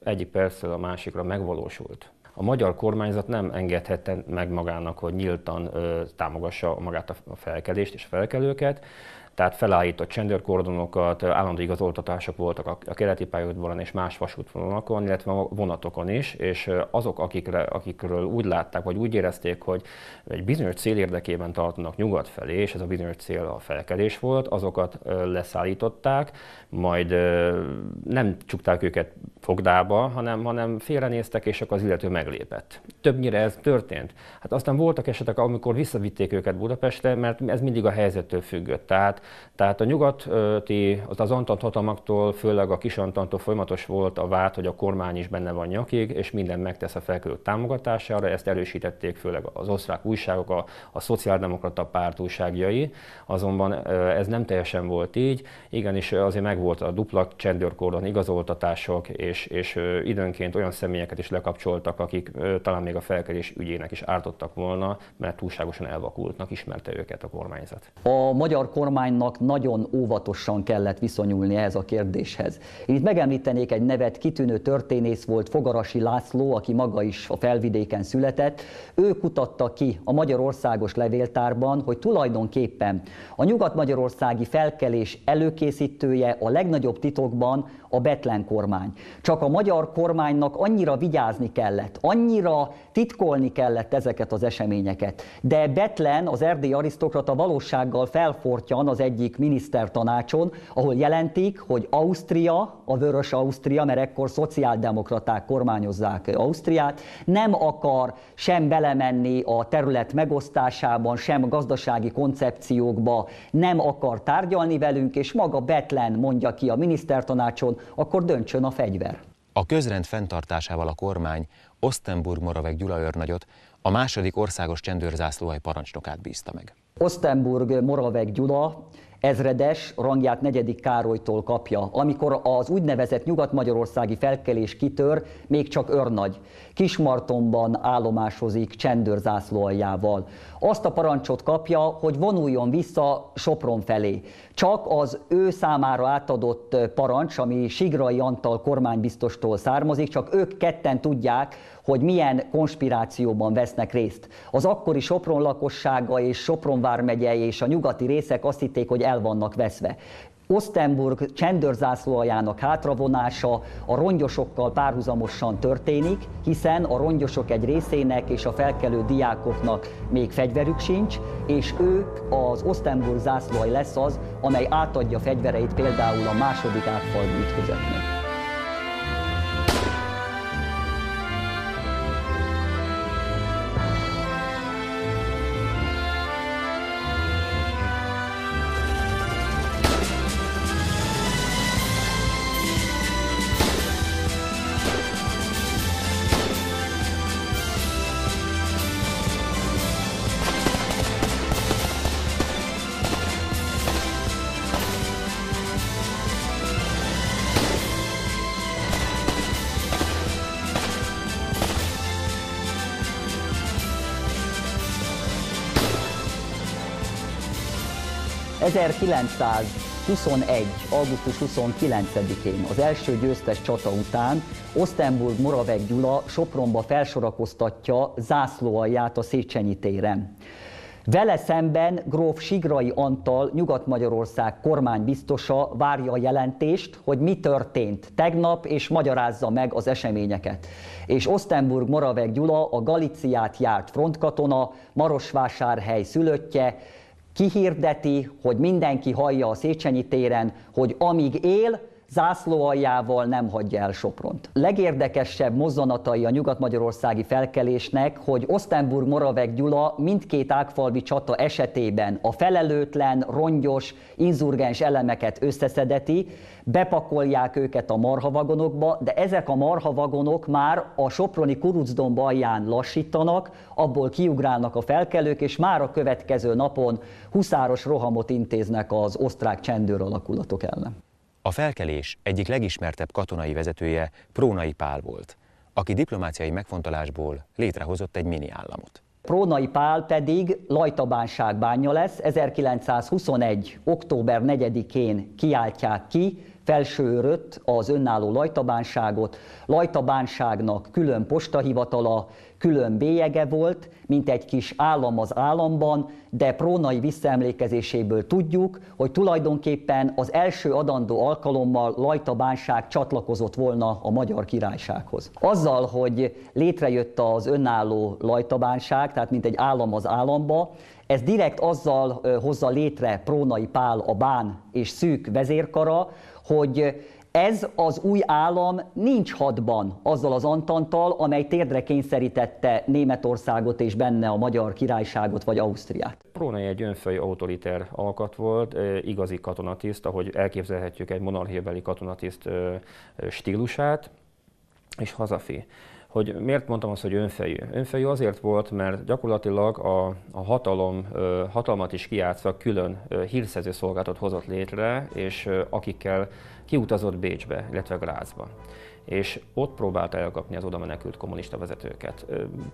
egyik percről a másikra megvalósult. A magyar kormányzat nem engedhette meg magának, hogy nyíltan támogassa magát a felkelést és a felkelőket, tehát felállított csendőrkordonokat, állandó igazoltatások voltak a keleti pályaudvaron és más vasútvonalakon, illetve a vonatokon is, és azok, akikről úgy látták, vagy úgy érezték, hogy egy bizonyos cél érdekében tartanak nyugat felé, és ez a bizonyos cél a felkelés volt, azokat leszállították, majd nem csukták őket fogdába, hanem félrenéztek, és akkor az illető meglépett. Többnyire ez történt. Hát aztán voltak esetek, amikor visszavitték őket Budapestre, mert ez mindig a helyzettől függött. Tehát a nyugati, az Antant hatalmaktól, főleg a Kis-Antantól folyamatos volt a vád, hogy a kormány is benne van nyakig, és minden megtesz a felkelők támogatására, ezt erősítették főleg az osztrák újságok, a szociáldemokrata párt újságjai, azonban ez nem teljesen volt így, igenis azért megvolt a dupla csendőrkordon igazoltatások, és időnként olyan személyeket is lekapcsoltak, akik talán még a felkelés ügyének is ártottak volna, mert túlságosan elvakultnak, ismerte őket a kormányzat. A magyar kormánynak nagyon óvatosan kellett viszonyulni ehhez a kérdéshez. Én itt megemlítenék egy nevet, kitűnő történész volt, Fogarasi László, aki maga is a Felvidéken született. Ő kutatta ki a Magyarországos Levéltárban, hogy tulajdonképpen a nyugat-magyarországi felkelés előkészítője a legnagyobb titokban a Bethlen kormány. Csak a magyar kormánynak annyira vigyázni kellett, annyira titkolni kellett ezeket az eseményeket. De Bethlen, az erdélyi arisztokrata valósággal felfortyan az egyik minisztertanácson, ahol jelentik, hogy Ausztria, a Vörös Ausztria, mert ekkor szociáldemokraták kormányozzák Ausztriát, nem akar sem belemenni a terület megosztásában, sem a gazdasági koncepciókba, nem akar tárgyalni velünk, és maga Bethlen mondja ki a minisztertanácson, akkor döntsön a fegyver. A közrend fenntartásával a kormány Ostenburg-Moravek Gyula őrnagyot, a második országos csendőrzászlóhely parancsnokát bízta meg. Ostenburg-Moravek Gyula ezredes rangját 4. Károlytól kapja. Amikor az úgynevezett nyugat-magyarországi felkelés kitör, még csak őrnagy. Kismartonban állomásozik csendőrzászlóaljával. Azt a parancsot kapja, hogy vonuljon vissza Sopron felé. Csak az ő számára átadott parancs, ami Sigrai Antal kormánybiztostól származik, csak ők ketten tudják, hogy milyen konspirációban vesznek részt. Az akkori Sopron lakossága és Sopron vármegye és a nyugati részek azt hitték, hogy el vannak veszve. Ostenburg csendőrzászlóaljának hátravonása a rongyosokkal párhuzamosan történik, hiszen a rongyosok egy részének és a felkelő diákoknak még fegyverük sincs, és ők, az Ostenburg zászlóalj lesz az, amely átadja fegyvereit például a második ágfalvi ütközetnek. 1921. augusztus 29-én az első győztes csata után Ostenburg-Moravek Gyula Sopronba felsorakoztatja zászlóalját a Széchenyi téren. Vele szemben gróf Sigrai Antal, Nyugat-Magyarország kormánybiztosa várja a jelentést, hogy mi történt tegnap, és magyarázza meg az eseményeket. És Ostenburg-Moravek Gyula, a Galíciát járt frontkatona, Marosvásárhely szülöttje, kihirdeti, hogy mindenki hallja a Széchenyi téren, hogy amíg él, zászlóaljával nem hagyja el Sopront. Legérdekesebb mozzanatai a nyugat-magyarországi felkelésnek, hogy Ostenburg-Moravek Gyula mindkét ágfalvi csata esetében a felelőtlen, rongyos, inzurgens elemeket összeszedeti, bepakolják őket a marhavagonokba, de ezek a marhavagonok már a soproni Kurucdomb alján lassítanak, abból kiugrálnak a felkelők, és már a következő napon huszáros rohamot intéznek az osztrák csendőr alakulatok ellen. A felkelés egyik legismertebb katonai vezetője Prónai Pál volt, aki diplomáciai megfontolásból létrehozott egy mini államot. Prónai Pál pedig Lajtabánság-bánya lesz, 1921. október 4-én kiáltják ki Felsőörött az önálló Lajtabánságot. Lajtabánságnak külön postahivatala, külön bélyege volt, mint egy kis állam az államban, de Prónai visszaemlékezéséből tudjuk, hogy tulajdonképpen az első adandó alkalommal Lajtabánság csatlakozott volna a Magyar Királysághoz. Azzal, hogy létrejött az önálló Lajtabánság, tehát mint egy állam az államba, ez direkt azzal hozza létre Prónai Pál a bán és szűk vezérkara, hogy ez az új állam nincs hadban azzal az Antanttal, amely térdre kényszerítette Németországot és benne a Magyar Királyságot vagy Ausztriát. Prónai egy önfejű autoriter alkat volt, igazi katonatiszt, ahogy elképzelhetjük egy monarchiabeli katonatiszt stílusát, és hazafi. Hogy miért mondtam azt, hogy önfejű? Önfejű azért volt, mert gyakorlatilag a hatalmat is kijátszva külön hírszerző szolgálatot hozott létre, és akikkel kiutazott Bécsbe, illetve Grazba. És ott próbálta elkapni az oda menekült kommunista vezetőket.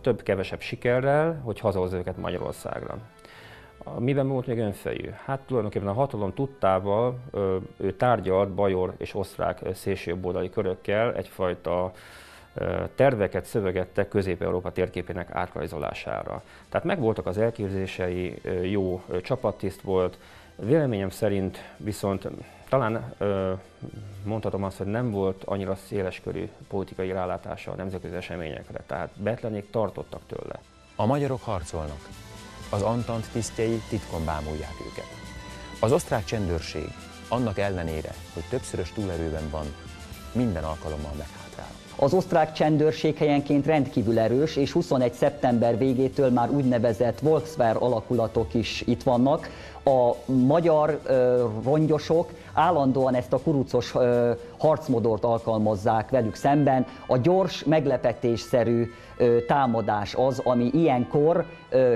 Több-kevesebb sikerrel, hogy hazahozza őket Magyarországra. Miben volt még önfejű? Hát tulajdonképpen a hatalom tudtával ő tárgyalt bajor és osztrák szélsőjobboldali körökkel egyfajta terveket szövegettek Közép-Európa térképének átrajzolására. Tehát megvoltak az elképzelései, jó csapattiszt volt, véleményem szerint viszont talán mondhatom azt, hogy nem volt annyira széleskörű politikai rálátása a nemzetközi eseményekre, tehát Bethlenék tartottak tőle. A magyarok harcolnak, az Antant tisztjei titkon bámulják őket. Az osztrák csendőrség annak ellenére, hogy többszörös túlerőben van, minden alkalommal meghátrál. Az osztrák csendőrség helyenként rendkívül erős, és 21. szeptember végétől már úgynevezett Volkswehr alakulatok is itt vannak. A magyar rongyosok állandóan ezt a kurucos harcmodort alkalmazzák velük szemben. A gyors, meglepetésszerű támadás az, ami ilyenkor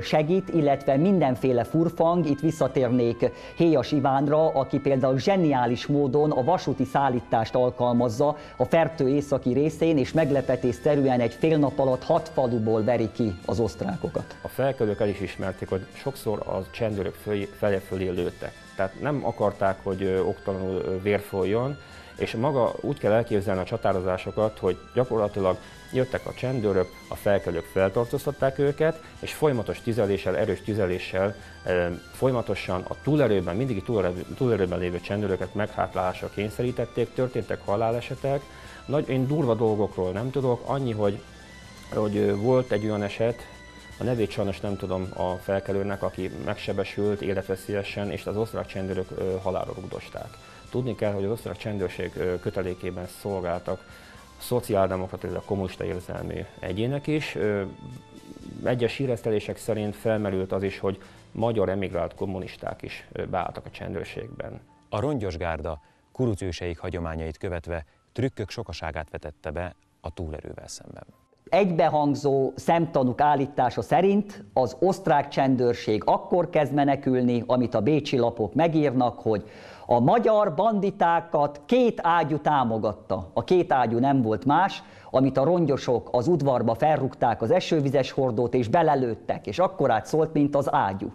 segít, illetve mindenféle furfang. Itt visszatérnék Héjas Ivánra, aki például zseniális módon a vasúti szállítást alkalmazza a Fertő északi részén, és meglepetésszerűen egy fél nap alatt 6 faluból veri ki az osztrákokat. A felkelők el is ismerték, hogy sokszor a csendőrök feje fölé lőttek. Tehát nem akarták, hogy oktalanul vér folyjon, és maga úgy kell elképzelni a csatározásokat, hogy gyakorlatilag jöttek a csendőrök, a felkelők feltartóztatták őket, és folyamatos tüzeléssel, erős tüzeléssel folyamatosan a túlerőben, mindig túlerőben lévő csendőröket meghátrálásra kényszerítették, történtek halálesetek. Én durva dolgokról nem tudok, annyi, hogy volt egy olyan eset, a nevét sajnos nem tudom a felkelőnek, aki megsebesült életveszélyesen, és az osztrák csendőrök halálra rugdosták. Tudni kell, hogy az osztrák csendőrség kötelékében szolgáltak szociáldemokrata, illetve kommunista érzelmű egyének is. Egyes híresztelések szerint felmerült az is, hogy magyar emigrált kommunisták is beálltak a csendőrségben. A rongyos gárda kurucőseik hagyományait követve trükkök sokaságát vetette be a túlerővel szemben. Egybehangzó szemtanúk állítása szerint az osztrák csendőrség akkor kezd menekülni, amit a bécsi lapok megírnak, hogy a magyar banditákat 2 ágyú támogatta. A 2 ágyú nem volt más, amit a rongyosok az udvarba felrúgták az esővizes hordót és belelőttek, és akkorát szólt, mint az ágyú.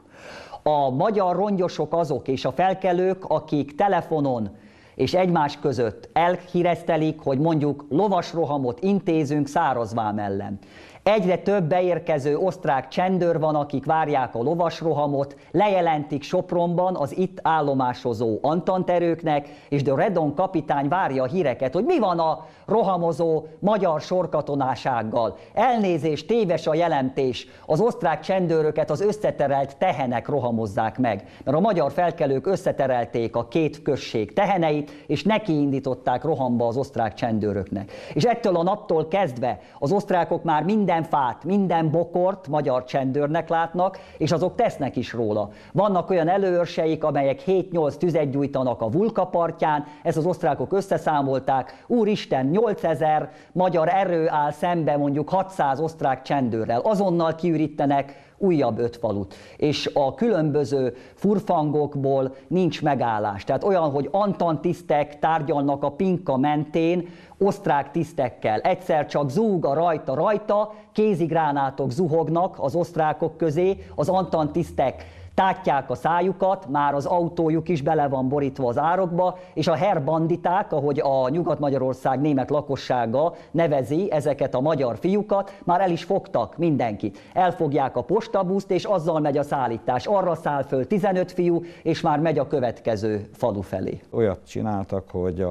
A magyar rongyosok azok és a felkelők, akik telefonon és egymás között elhíreztelik, hogy mondjuk lovasrohamot intézünk Szárazvám ellen. Egyre több beérkező osztrák csendőr van, akik várják a lovasrohamot, lejelentik Sopronban az itt állomásozó antanterőknek, és de Redon kapitány várja a híreket, hogy mi van a rohamozó magyar sorkatonásággal. Elnézést, téves a jelentés, az osztrák csendőröket az összeterelt tehenek rohamozzák meg, mert a magyar felkelők összeterelték a két község teheneit, és nekiindították rohamba az osztrák csendőröknek. És ettől a naptól kezdve az osztrákok már minden fát, minden bokort magyar csendőrnek látnak, és azok tesznek is róla. Vannak olyan előőrseik, amelyek 7-8 tüzet gyújtanak a Vulka partján, ezt az osztrákok összeszámolták, úristen, 8000 magyar erő áll szembe mondjuk 600 osztrák csendőrrel, azonnal kiürítenek újabb 5 falut. És a különböző furfangokból nincs megállás. Tehát olyan, hogy antantisztek tárgyalnak a Pinka mentén osztrák tisztekkel. Egyszer csak zúg a rajta, kézigránátok zuhognak az osztrákok közé, az antantisztek tátják a szájukat, már az autójuk is bele van borítva az árokba, és a herbanditák, ahogy a Nyugat-Magyarország német lakossága nevezi ezeket a magyar fiúkat, már el is fogtak mindenkit. Elfogják a postabuszt, és azzal megy a szállítás. Arra száll föl 15 fiú, és már megy a következő falu felé. Olyat csináltak, hogy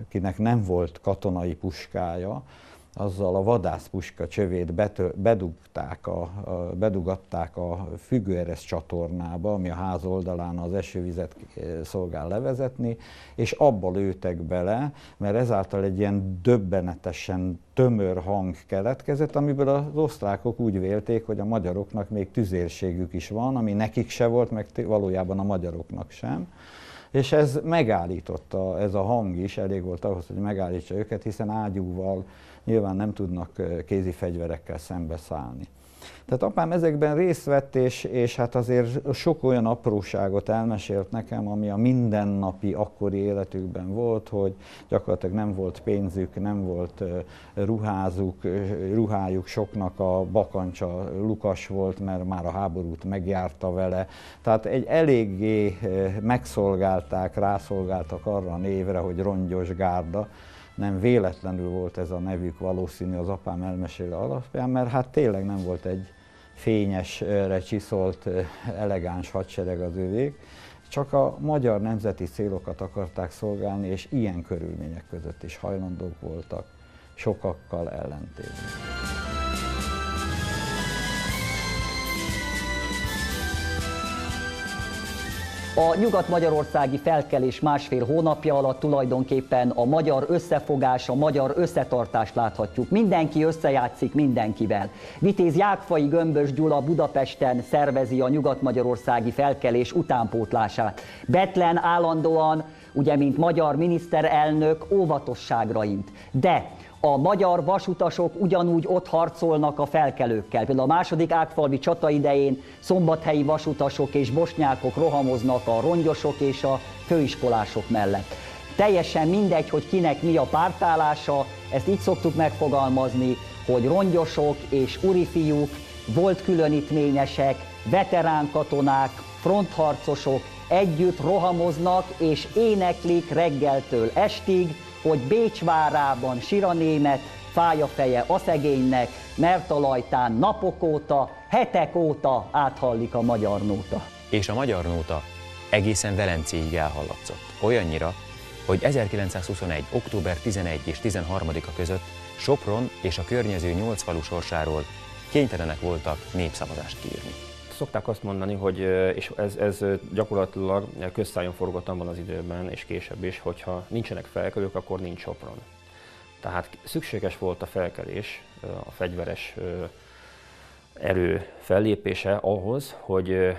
akinek nem volt katonai puskája, azzal a vadászpuska csövét bedugatták a függőeres csatornába, ami a ház oldalán az esővizet szolgál levezetni, és abba lőtek bele, mert ezáltal egy ilyen döbbenetesen tömör hang keletkezett, amiből az osztrákok úgy vélték, hogy a magyaroknak még tüzérségük is van, ami nekik se volt, meg valójában a magyaroknak sem. És ez megállította, ez a hang is elég volt ahhoz, hogy megállítsa őket, hiszen ágyúval nyilván nem tudnak kézi fegyverekkel szembeszállni. Tehát apám ezekben részt vett, és hát azért sok olyan apróságot elmesélt nekem, ami a mindennapi akkori életükben volt, hogy gyakorlatilag nem volt pénzük, nem volt ruhájuk, soknak a bakancsa lukas volt, mert már a háborút megjárta vele. Tehát egy eléggé megszolgálták, rászolgáltak arra a névre, hogy Rongyos Gárda. Nem véletlenül volt ez a nevük valószínű az apám elmesélő alapján, mert hát tényleg nem volt egy fényesre csiszolt, elegáns hadsereg az övék, csak a magyar nemzeti célokat akarták szolgálni, és ilyen körülmények között is hajlandók voltak sokakkal ellentétben. A nyugat-magyarországi felkelés másfél hónapja alatt tulajdonképpen a magyar összefogás, a magyar összetartást láthatjuk. Mindenki összejátszik mindenkivel. Vitéz Jákfai Gömbös Gyula Budapesten szervezi a nyugat-magyarországi felkelés utánpótlását. Bethlen állandóan, ugye mint magyar miniszterelnök óvatosságra int. De a magyar vasutasok ugyanúgy ott harcolnak a felkelőkkel. Például a második ágfalvi csata idején szombathelyi vasutasok és bosnyákok rohamoznak a rongyosok és a főiskolások mellett. Teljesen mindegy, hogy kinek mi a pártállása, ezt így szoktuk megfogalmazni, hogy rongyosok és urifiúk, volt különítményesek, veterán katonák, frontharcosok együtt rohamoznak és éneklik reggeltől estig, hogy Bécs várában sír a német, fáj a feje a szegénynek, mert a lajtán napok óta, hetek óta áthallik a magyar nóta. És a magyar nóta egészen Velencéig elhallatszott. Olyannyira, hogy 1921. október 11 és 13-a között Sopron és a környező 8 falu sorsáról kénytelenek voltak népszavazást kiírni. Szokták azt mondani, hogy, és ez gyakorlatilag közszájon forgott abban az időben, és később is, hogyha nincsenek felkelők, akkor nincs Sopron. Tehát szükséges volt a felkelés, a fegyveres erő fellépése ahhoz, hogy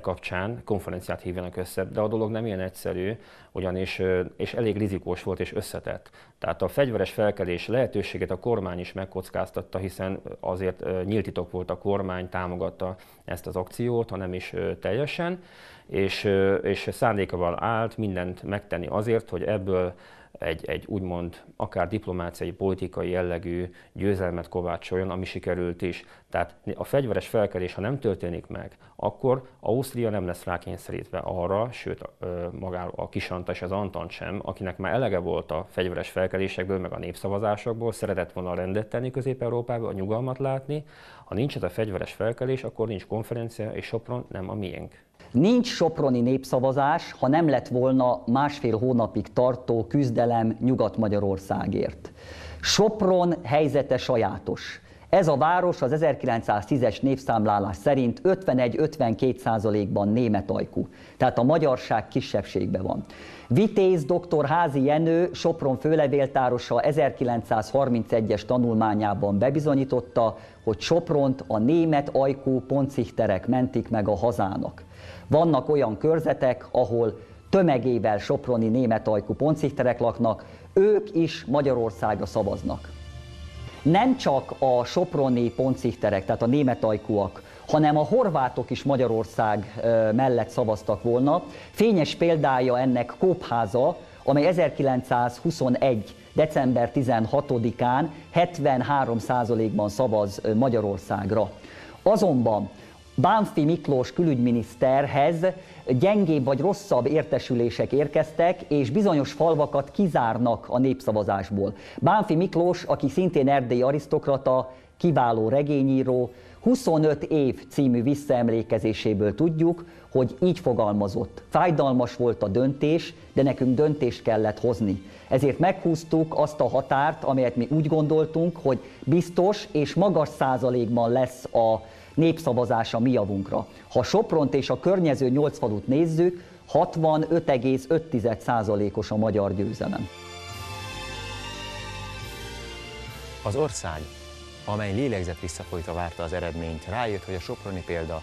kapcsán konferenciát hívjanak össze, de a dolog nem ilyen egyszerű, ugyanis és elég rizikós volt és összetett. Tehát a fegyveres felkelés lehetőséget a kormány is megkockáztatta, hiszen azért nyílt titok volt, a kormány támogatta ezt az akciót, hanem is teljesen, és szándékával állt mindent megtenni azért, hogy ebből egy úgymond akár diplomáciai, politikai jellegű győzelmet kovácsoljon, ami sikerült is. Tehát a fegyveres felkelés, ha nem történik meg, akkor Ausztria nem lesz rákényszerítve arra, sőt maga a Kis-Antal és az Antant sem, akinek már elege volt a fegyveres felkelésekből, meg a népszavazásokból, szeretett volna rendet tenni Közép-Európába, a nyugalmat látni. Ha nincs ez a fegyveres felkelés, akkor nincs konferencia, és Sopron nem a miénk. Nincs soproni népszavazás, ha nem lett volna 1,5 hónapig tartó küzdelem Nyugat-Magyarországért. Sopron helyzete sajátos. Ez a város az 1910-es népszámlálás szerint 51-52%-ban német ajkú, tehát a magyarság kisebbségben van. Vitéz dr. Házi Jenő, Sopron főlevéltárosa 1931-es tanulmányában bebizonyította, hogy Sopront a német ajkú pontszichterekek mentik meg a hazának. Vannak olyan körzetek, ahol tömegével soproni német ajkú pontszichterekek laknak, ők is Magyarországra szavaznak. Nem csak a soproni pontszichterekek, tehát a német ajkúak, hanem a horvátok is Magyarország mellett szavaztak volna. Fényes példája ennek Kópháza, amely 1921. december 16-án 73%-ban szavaz Magyarországra. Azonban Bánffy Miklós külügyminiszterhez gyengébb vagy rosszabb értesülések érkeztek, és bizonyos falvakat kizárnak a népszavazásból. Bánffy Miklós, aki szintén erdélyi arisztokrata, kiváló regényíró, 25 év című visszaemlékezéséből tudjuk, hogy így fogalmazott. Fájdalmas volt a döntés, de nekünk döntést kellett hozni. Ezért meghúztuk azt a határt, amelyet mi úgy gondoltunk, hogy biztos és magas százalékban lesz a népszavazása mi javunkra. Ha Sopront és a környező 8 falut nézzük, 65,5%-os a magyar győzelem. Az ország, amely lélegzett visszafolytva várta az eredményt, rájött, hogy a soproni példa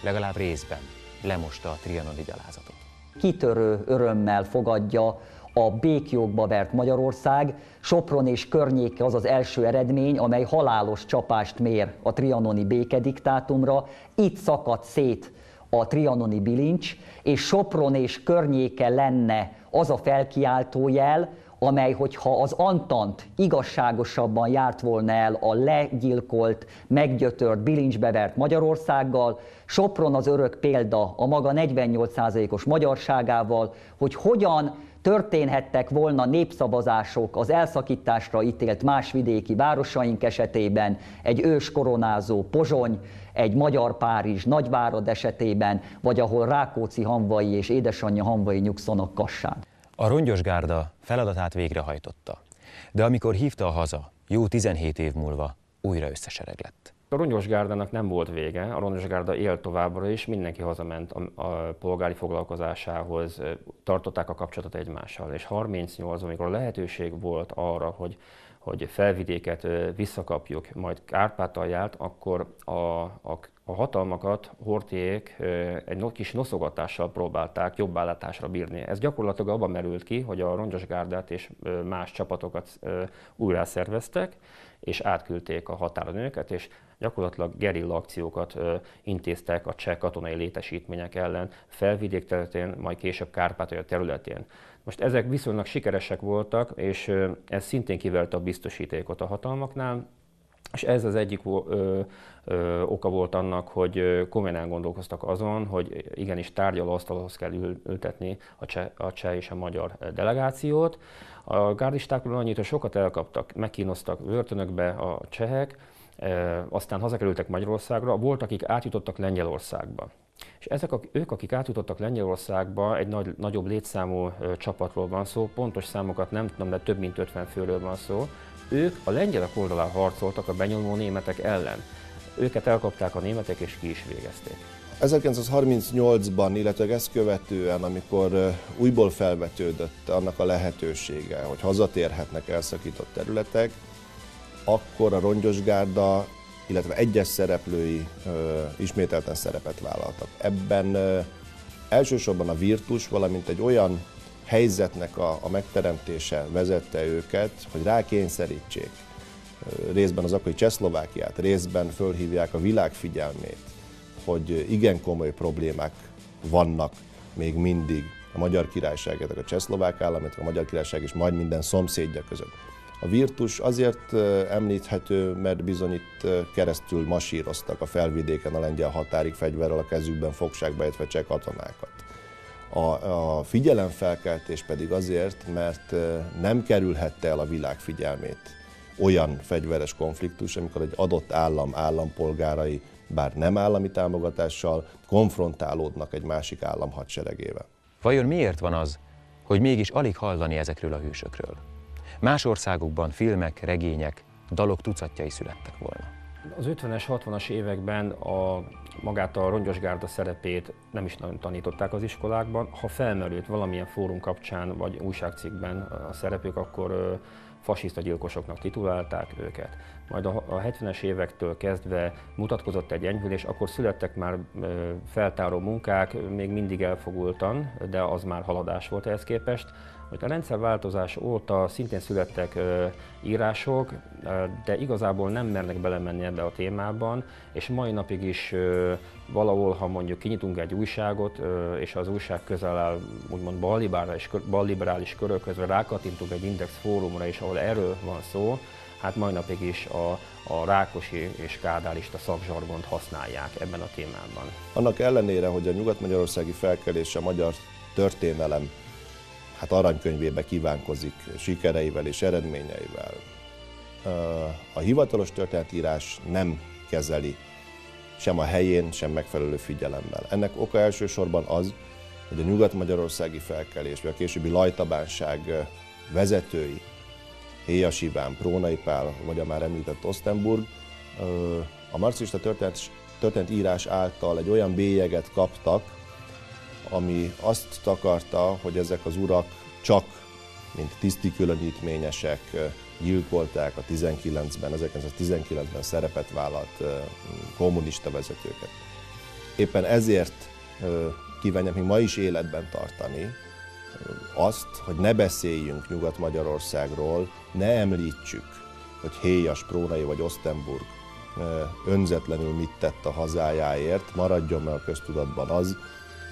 legalább részben lemosta a trianoni gyalázatot. Kitörő örömmel fogadja a békjogba vert Magyarország. Sopron és környéke az az első eredmény, amely halálos csapást mér a trianoni békediktátumra. Itt szakadt szét a trianoni bilincs, és Sopron és környéke lenne az a felkiáltójel, amely, hogyha az Antant igazságosabban járt volna el a legyilkolt, meggyötört, bilincsbe vert Magyarországgal, Sopron az örök példa a maga 48%-os magyarságával, hogy hogyan történhettek volna népszavazások az elszakításra ítélt más vidéki városaink esetében, egy őskoronázó Pozsony, egy magyar Párizs, Nagyvárad esetében, vagy ahol Rákóczi-Hamvai és édesanyja Hamvai nyugszanak Kassán. A Rongyosgárda feladatát végrehajtotta, de amikor hívta haza, jó 17 év múlva újra összesereg lett. A Rongyosgárdának nem volt vége, a Rongyosgárda élt továbbra is, mindenki hazament a polgári foglalkozásához, tartották a kapcsolatot egymással, és 38-ban, amikor lehetőség volt arra, hogy felvidéket visszakapjuk, majd Kárpátalját, akkor a hatalmakat Horthyék egy kis noszogatással próbálták jobbállátásra bírni. Ez gyakorlatilag abban merült ki, hogy a Rongyosgárdát és más csapatokat újra szerveztek, és átküldték a határon őket, és gyakorlatilag gerilla akciókat intéztek a cseh katonai létesítmények ellen, Felvidék területén, majd később Kárpátalja területén. Most ezek viszonylag sikeresek voltak, és ez szintén kivelte a biztosítékot a hatalmaknál, és ez az egyik oka volt annak, hogy komolyan elgondolkoztak azon, hogy igenis tárgyalóasztalhoz kell ültetni a cseh és a magyar delegációt. A gárdistákról annyit, hogy sokat elkaptak, megkínoztak börtönökbe a csehek, aztán hazakerültek Magyarországra, volt, akik átjutottak Lengyelországba. És ők, akik átjutottak Lengyelországba, egy nagyobb létszámú csapatról van szó, pontos számokat nem tudom, de több mint 50 főről van szó. Ők a lengyelek oldalán harcoltak a benyomó németek ellen. Őket elkapták a németek és ki is végezték. 1938-ban, illetve ezt követően, amikor újból felvetődött annak a lehetősége, hogy hazatérhetnek elszakított területek, akkor a Rongyosgárda, illetve egyes szereplői ismételten szerepet vállaltak. Ebben elsősorban a Virtus, valamint egy olyan helyzetnek a megteremtése vezette őket, hogy rákényszerítsék részben az akkori Csehszlovákiát, részben fölhívják a világ figyelmét, hogy igen komoly problémák vannak még mindig a Magyar Királyság, a Csehszlovák állam, a Magyar Királyság és majd minden szomszédja között. A virtus azért említhető, mert bizony itt keresztül masíroztak a felvidéken a lengyel határig fegyverrel a kezükben, fogságba ejtve cseh katonákat. A figyelemfelkeltés pedig azért, mert nem kerülhette el a világ figyelmét olyan fegyveres konfliktus, amikor egy adott állam állampolgárai, bár nem állami támogatással, konfrontálódnak egy másik állam hadseregével. Vajon miért van az, hogy mégis alig hallani ezekről a hősökről? Más országokban filmek, regények, dalok tucatjai születtek volna. Az 50-es, 60-as években magát a rongyosgárda szerepét nem is nagyon tanították az iskolákban. Ha felmerült valamilyen fórum kapcsán vagy újságcikkben a szerepük, akkor fasiszta gyilkosoknak titulálták őket. Majd a 70-es évektől kezdve mutatkozott egy enyhülés, akkor születtek már feltáró munkák, még mindig elfogultan, de az már haladás volt ehhez képest. A rendszerváltozás óta szintén születtek írások, de igazából nem mernek belemenni ebbe a témában, és mai napig is valahol, ha mondjuk kinyitunk egy újságot, és az újság közel áll úgymond balliberális körökhöz, vagy rákattintunk egy Index fórumra is, ahol erről van szó, hát mai napig is a rákosi és kádárista szakzsargont használják ebben a témában. Annak ellenére, hogy a nyugat-magyarországi felkelés a magyar történelem aranykönyvébe kívánkozik sikereivel és eredményeivel, a hivatalos történetírás nem kezeli sem a helyén, sem megfelelő figyelemmel. Ennek oka elsősorban az, hogy a nyugat-magyarországi felkelés, vagy a későbbi Lajta-bánság vezetői, Héjas Iván, Prónai Pál, vagy a már említett Ostenburg, a marxista történetírás által egy olyan bélyeget kaptak, ami azt takarta, hogy ezek az urak csak, mint tisztikülönítményesek gyilkolták a 1919-ben szerepet vállalt kommunista vezetőket. Éppen ezért kívánják még ma is életben tartani azt, hogy ne beszéljünk Nyugat-Magyarországról, ne említsük, hogy Héjas, Prónai vagy Ostenburg önzetlenül mit tett a hazájáért, maradjon meg a köztudatban az,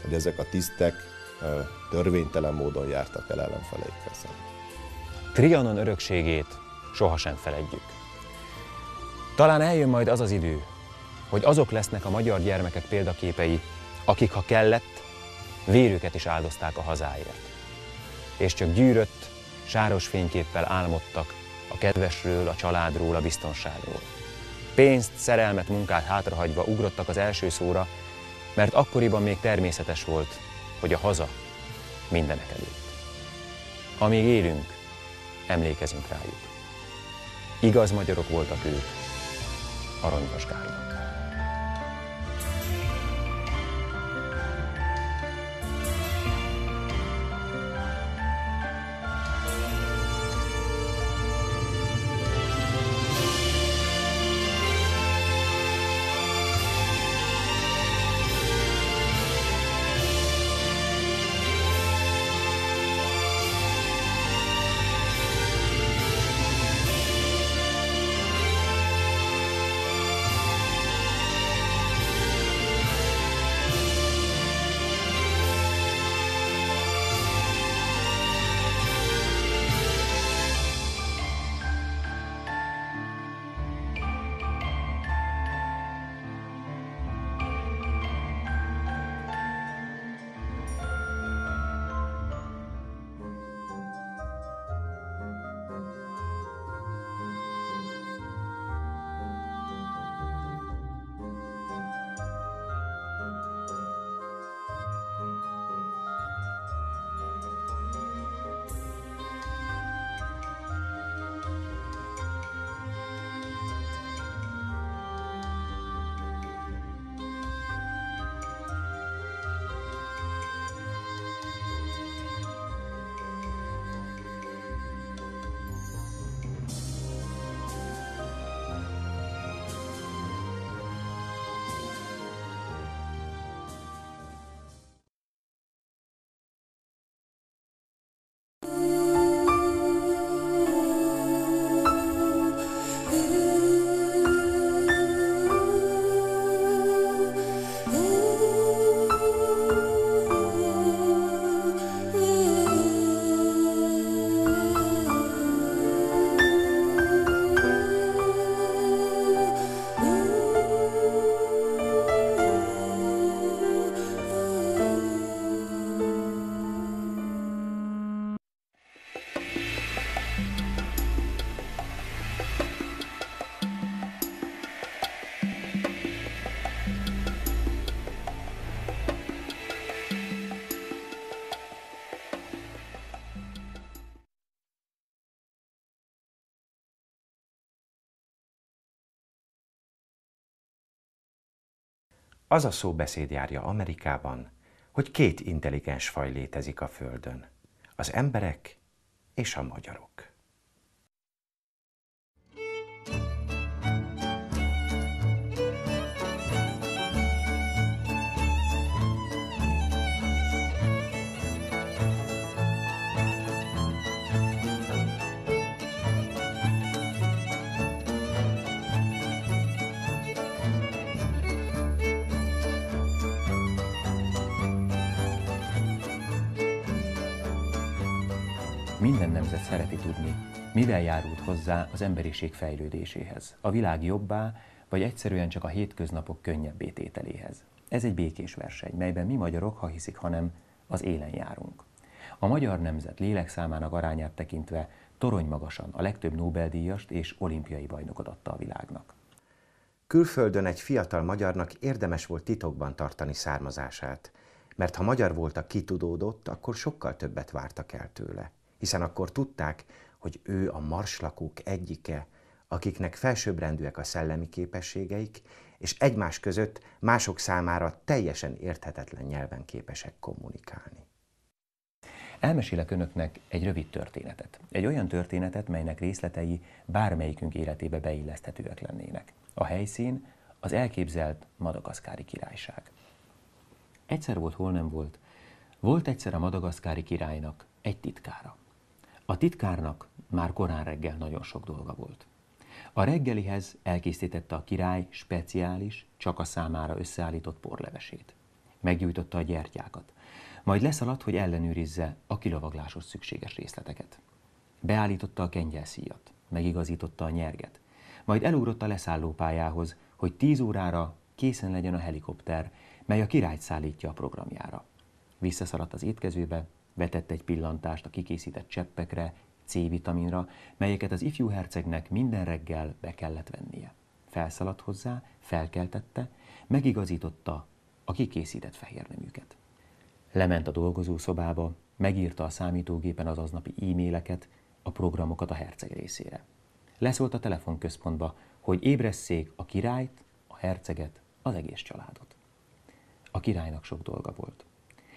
hogy ezek a tisztek törvénytelen módon jártak el ellenfeleikkel szemben. Trianon örökségét sohasem feledjük. Talán eljön majd az az idő, hogy azok lesznek a magyar gyermekek példaképei, akik, ha kellett, vérüket is áldozták a hazáért. És csak gyűrött, sáros fényképpel álmodtak a kedvesről, a családról, a biztonságról. Pénzt, szerelmet, munkát hátrahagyva ugrottak az első szóra, mert akkoriban még természetes volt, hogy a haza mindenek előtt. Amíg élünk, emlékezünk rájuk. Igaz magyarok voltak ők, Aranyvasgárban. Az a szóbeszéd járja Amerikában, hogy két intelligens faj létezik a Földön, az emberek és a magyarok. Minden nemzet szereti tudni, mivel járult hozzá az emberiség fejlődéséhez, a világ jobbá, vagy egyszerűen csak a hétköznapok könnyebbé tételéhez. Ez egy békés verseny, melyben mi magyarok, ha hiszik, hanem az élen járunk. A magyar nemzet lélekszámának arányát tekintve toronymagasan a legtöbb Nobel-díjast és olimpiai bajnokot adta a világnak. Külföldön egy fiatal magyarnak érdemes volt titokban tartani származását, mert ha magyar voltak kitudódott, akkor sokkal többet vártak el tőle. Hiszen akkor tudták, hogy ő a marslakók egyike, akiknek felsőbbrendűek a szellemi képességeik, és egymás között mások számára teljesen érthetetlen nyelven képesek kommunikálni. Elmesélek önöknek egy rövid történetet. Egy olyan történetet, melynek részletei bármelyikünk életébe beilleszthetőek lennének. A helyszín az elképzelt madagaszkári királyság. Egyszer volt, hol nem volt. Volt egyszer a madagaszkári királynak egy titkára. A titkárnak már korán reggel nagyon sok dolga volt. A reggelihez elkészítette a király speciális, csak a számára összeállított porlevesét. Meggyújtotta a gyertyákat, majd leszaladt, hogy ellenőrizze a kilovagláshoz szükséges részleteket. Beállította a kengyelszíjat, megigazította a nyerget, majd elugrott a leszállópályához, hogy 10 órára készen legyen a helikopter, mely a királyt szállítja a programjára. Visszaszaladt az étkezőbe, vetett egy pillantást a kikészített cseppekre, C-vitaminra, melyeket az ifjú hercegnek minden reggel be kellett vennie. Felszaladt hozzá, felkeltette, megigazította a kikészített fehérneműket. Lement a dolgozószobába, megírta a számítógépen az aznapi e-maileket, a programokat a herceg részére. Leszólt a telefonközpontba, hogy ébresszék a királyt, a herceget, az egész családot. A királynak sok dolga volt.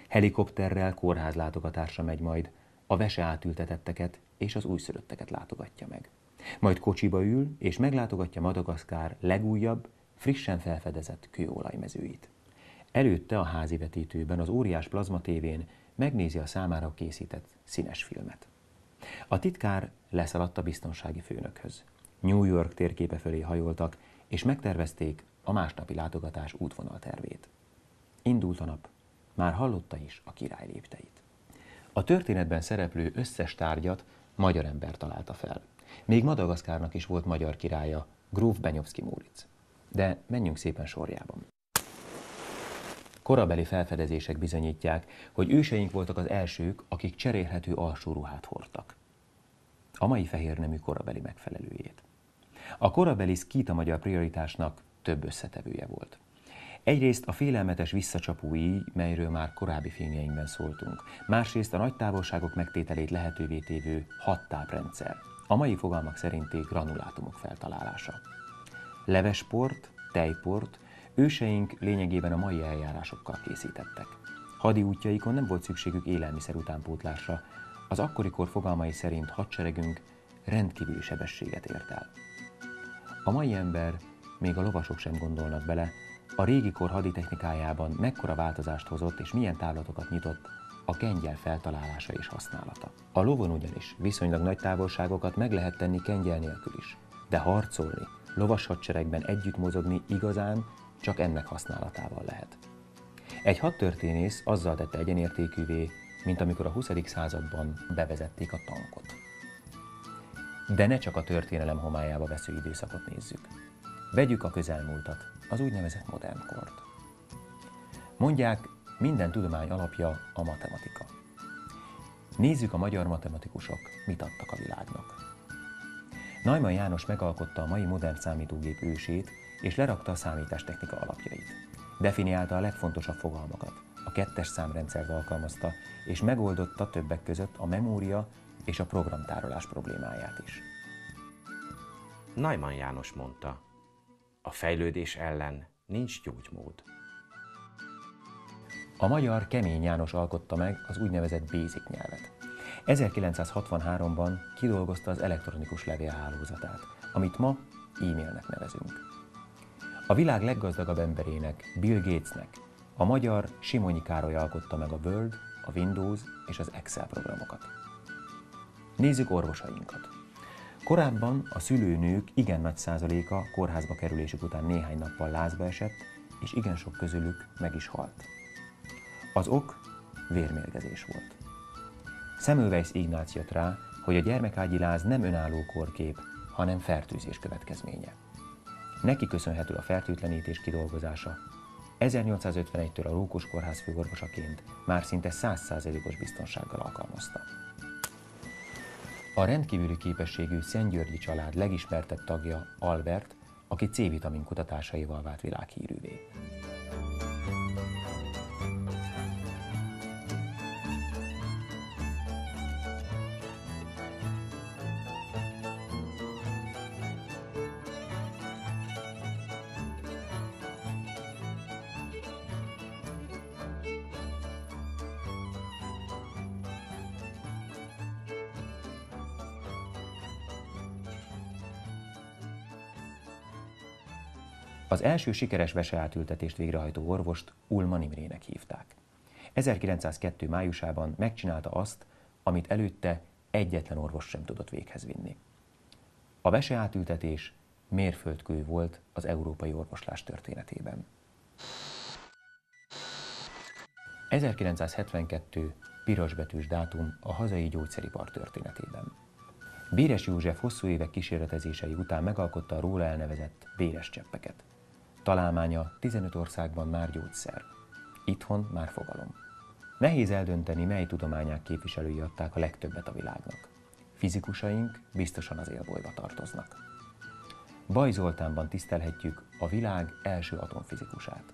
Helikopterrel kórházlátogatásra megy majd, a vese átültetetteket és az újszülötteket látogatja meg. Majd kocsiba ül és meglátogatja Madagaszkár legújabb, frissen felfedezett kőolajmezőit. Előtte a házi vetítőben, az óriás plazmatévén megnézi a számára készített színes filmet. A titkár leszaladt a biztonsági főnökhöz. New York térképe fölé hajoltak, és megtervezték a másnapi látogatás útvonaltervét. Indult a nap, már hallotta is a király lépteit. A történetben szereplő összes tárgyat magyar ember találta fel. Még Madagaszkárnak is volt magyar királya, gróf Benyovszky Móric. De menjünk szépen sorjában. Korabeli felfedezések bizonyítják, hogy őseink voltak az elsők, akik cserélhető alsóruhát hordtak. A mai fehérnemű korabeli megfelelőjét. A korabeli szkíta magyar prioritásnak több összetevője volt. Egyrészt a félelmetes visszacsapó íj, melyről már korábbi filmjeinkben szóltunk. Másrészt a nagy távolságok megtételét lehetővé tévő hattáprendszer. A mai fogalmak szerinti granulátumok feltalálása. Levesport, tejport őseink lényegében a mai eljárásokkal készítettek. Hadi útjaikon nem volt szükségük élelmiszer utánpótlásra. Az akkori kor fogalmai szerint hadseregünk rendkívüli sebességet ért el. A mai ember, még a lovasok sem gondolnak bele, a régi kor haditechnikájában mekkora változást hozott és milyen távlatokat nyitott a kengyel feltalálása és használata. A lovon ugyanis viszonylag nagy távolságokat meg lehet tenni kengyel nélkül is, de harcolni, lovas hadseregben együtt mozogni igazán csak ennek használatával lehet. Egy hadtörténész azzal tette egyenértékűvé, mint amikor a 20. században bevezették a tankot. De ne csak a történelem homályába vesző időszakot nézzük. Vegyük a közelmúltat, az úgynevezett modern kort. Mondják, minden tudomány alapja a matematika. Nézzük, a magyar matematikusok mit adtak a világnak. Neumann János megalkotta a mai modern számítógép ősét, és lerakta a számítástechnika alapjait. Definiálta a legfontosabb fogalmakat, a 2-es számrendszert alkalmazta, és megoldotta többek között a memória és a programtárolás problémáját is. Neumann János mondta, a fejlődés ellen nincs gyógymód, A magyar Kemény János alkotta meg az úgynevezett BASIC nyelvet. 1963-ban kidolgozta az elektronikus levélhálózatát, amit ma e-mailnek nevezünk. A világ leggazdagabb emberének, Bill Gatesnek a magyar Simonyi Károly alkotta meg a Word, a Windows és az Excel programokat. Nézzük orvosainkat. Korábban a szülőnők igen nagy százaléka kórházba kerülésük után néhány nappal lázba esett, és igen sok közülük meg is halt. Az ok vérmérgezés volt. Semmelweis Ignác jött rá, hogy a gyermekágyi láz nem önálló kórkép, hanem fertőzés következménye. Neki köszönhető a fertőtlenítés kidolgozása. 1851-től a Rókus Kórház főorvosaként már szinte 100%-os biztonsággal alkalmazta. A rendkívüli képességű Szentgyörgyi család legismertebb tagja Albert, aki C-vitamin kutatásaival vált világhírűvé. Az első sikeres veseátültetést végrehajtó orvost Ullmann Imrének hívták. 1902. májusában megcsinálta azt, amit előtte egyetlen orvos sem tudott véghez vinni. A veseátültetés mérföldkő volt az európai orvoslás történetében. 1972. pirosbetűs dátum a hazai gyógyszeripar történetében. Béres József hosszú évek kísérletezései után megalkotta a róla elnevezett béres cseppeket. Találmánya 15 országban már gyógyszer, itthon már fogalom. Nehéz eldönteni, mely tudományák képviselői adták a legtöbbet a világnak. Fizikusaink biztosan az élbolyba tartoznak. Baj Zoltánban tisztelhetjük a világ első atomfizikusát.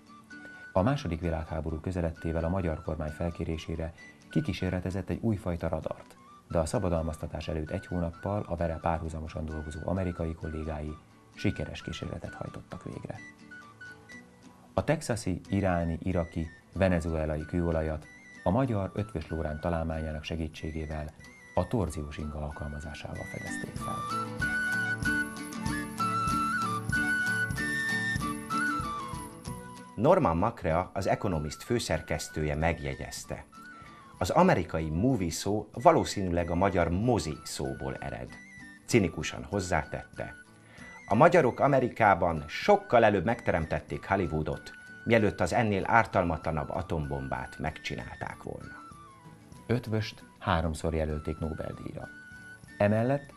A II. Világháború közeledtével a magyar kormány felkérésére kikísérletezett egy újfajta radart, de a szabadalmaztatás előtt egy hónappal a vele párhuzamosan dolgozó amerikai kollégái sikeres kísérletet hajtottak végre. A texasi, iráni, iraki, venezuelai kőolajat a magyar Eötvös Loránd találmányának segítségével a torziós inga alkalmazásával fedezték fel. Norman Macrea, az Economist főszerkesztője megjegyezte: az amerikai movie szó valószínűleg a magyar mozi szóból ered. Cinikusan hozzátette: a magyarok Amerikában sokkal előbb megteremtették Hollywoodot, mielőtt az ennél ártalmatlanabb atombombát megcsinálták volna. Eötvöst 3-szor jelölték Nobel-díjra. Emellett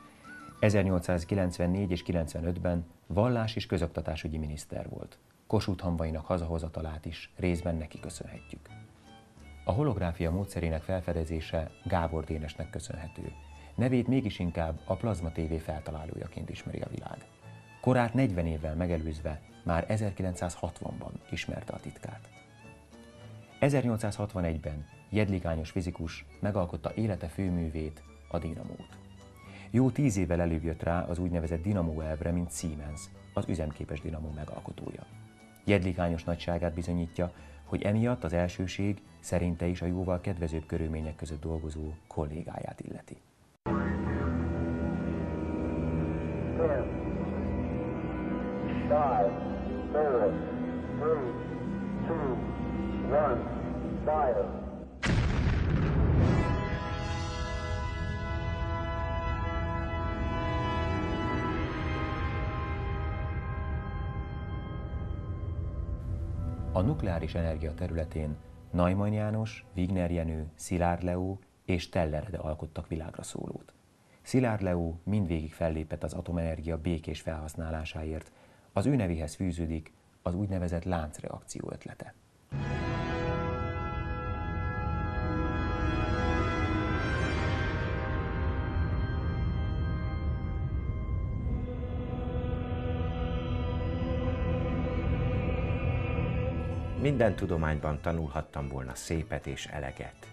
1894 és 95-ben vallás- és közoktatásügyi miniszter volt. Kossuth hamvainak hazahozatalát is részben neki köszönhetjük. A holográfia módszerének felfedezése Gábor Dénesnek köszönhető. Nevét mégis inkább a plazma TV feltalálójaként ismeri a világ. Korát 40 évvel megelőzve már 1960-ban ismerte a titkát. 1861-ben Jedlikányos fizikus megalkotta élete főművét, a dinamót. Jó 10 évvel előbb jött rá az úgynevezett dinamó elvre, mint Siemens, az üzemképes dinamó megalkotója. Jedlikányos nagyságát bizonyítja, hogy emiatt az elsőség szerinte is a jóval kedvezőbb körülmények között dolgozó kollégáját illeti. 5, 4, 3, 2, 1, fire. A nukleáris energia területén Neumann János, Wigner Jenő, Szilárd Leó és Teller Ede alkottak világra szólót. Szilárd Leó mindvégig fellépett az atomenergia békés felhasználásáért, az ő nevéhez fűződik az úgynevezett láncreakció ötlete. Minden tudományban tanulhattam volna szépet és eleget,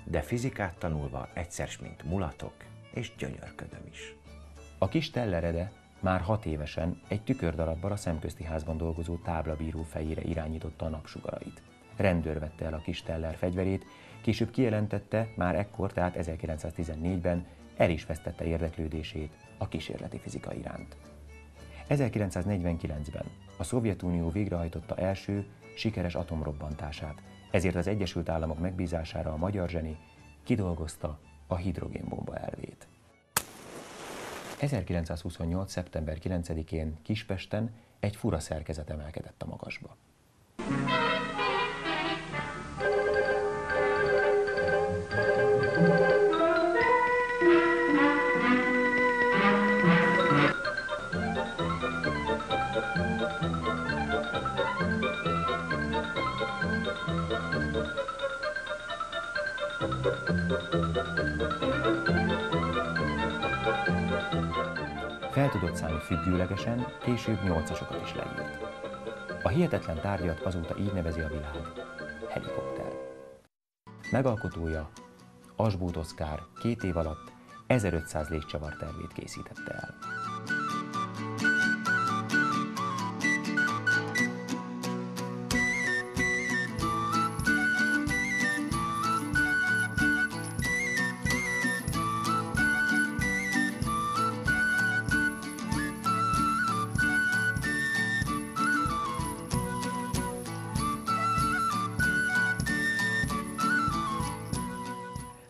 de fizikát tanulva egyszer mint mulatok, és gyönyörködöm is. A kis Teller Ede már 6 évesen egy tükördarabbal a Szemközti Házban dolgozó táblabíró fejére irányította a napsugarait. rendőr vette el a kis Teller fegyverét, később kijelentette, már ekkor, tehát 1914-ben el is vesztette érdeklődését a kísérleti fizika iránt. 1949-ben a Szovjetunió végrehajtotta első sikeres atomrobbantását, ezért az Egyesült Államok megbízására a magyar zseni kidolgozta a hidrogénbomba elvét. 1928. szeptember 9-én Kispesten egy fura szerkezet emelkedett a magasba. Fel tudott szállni függőlegesen, később 8-asokat is leírt. A hihetetlen tárgyat azóta így nevezi a világ: helikopter. Megalkotója, Asbóth Oszkár 2 év alatt 1500 légcsavar tervét készítette el.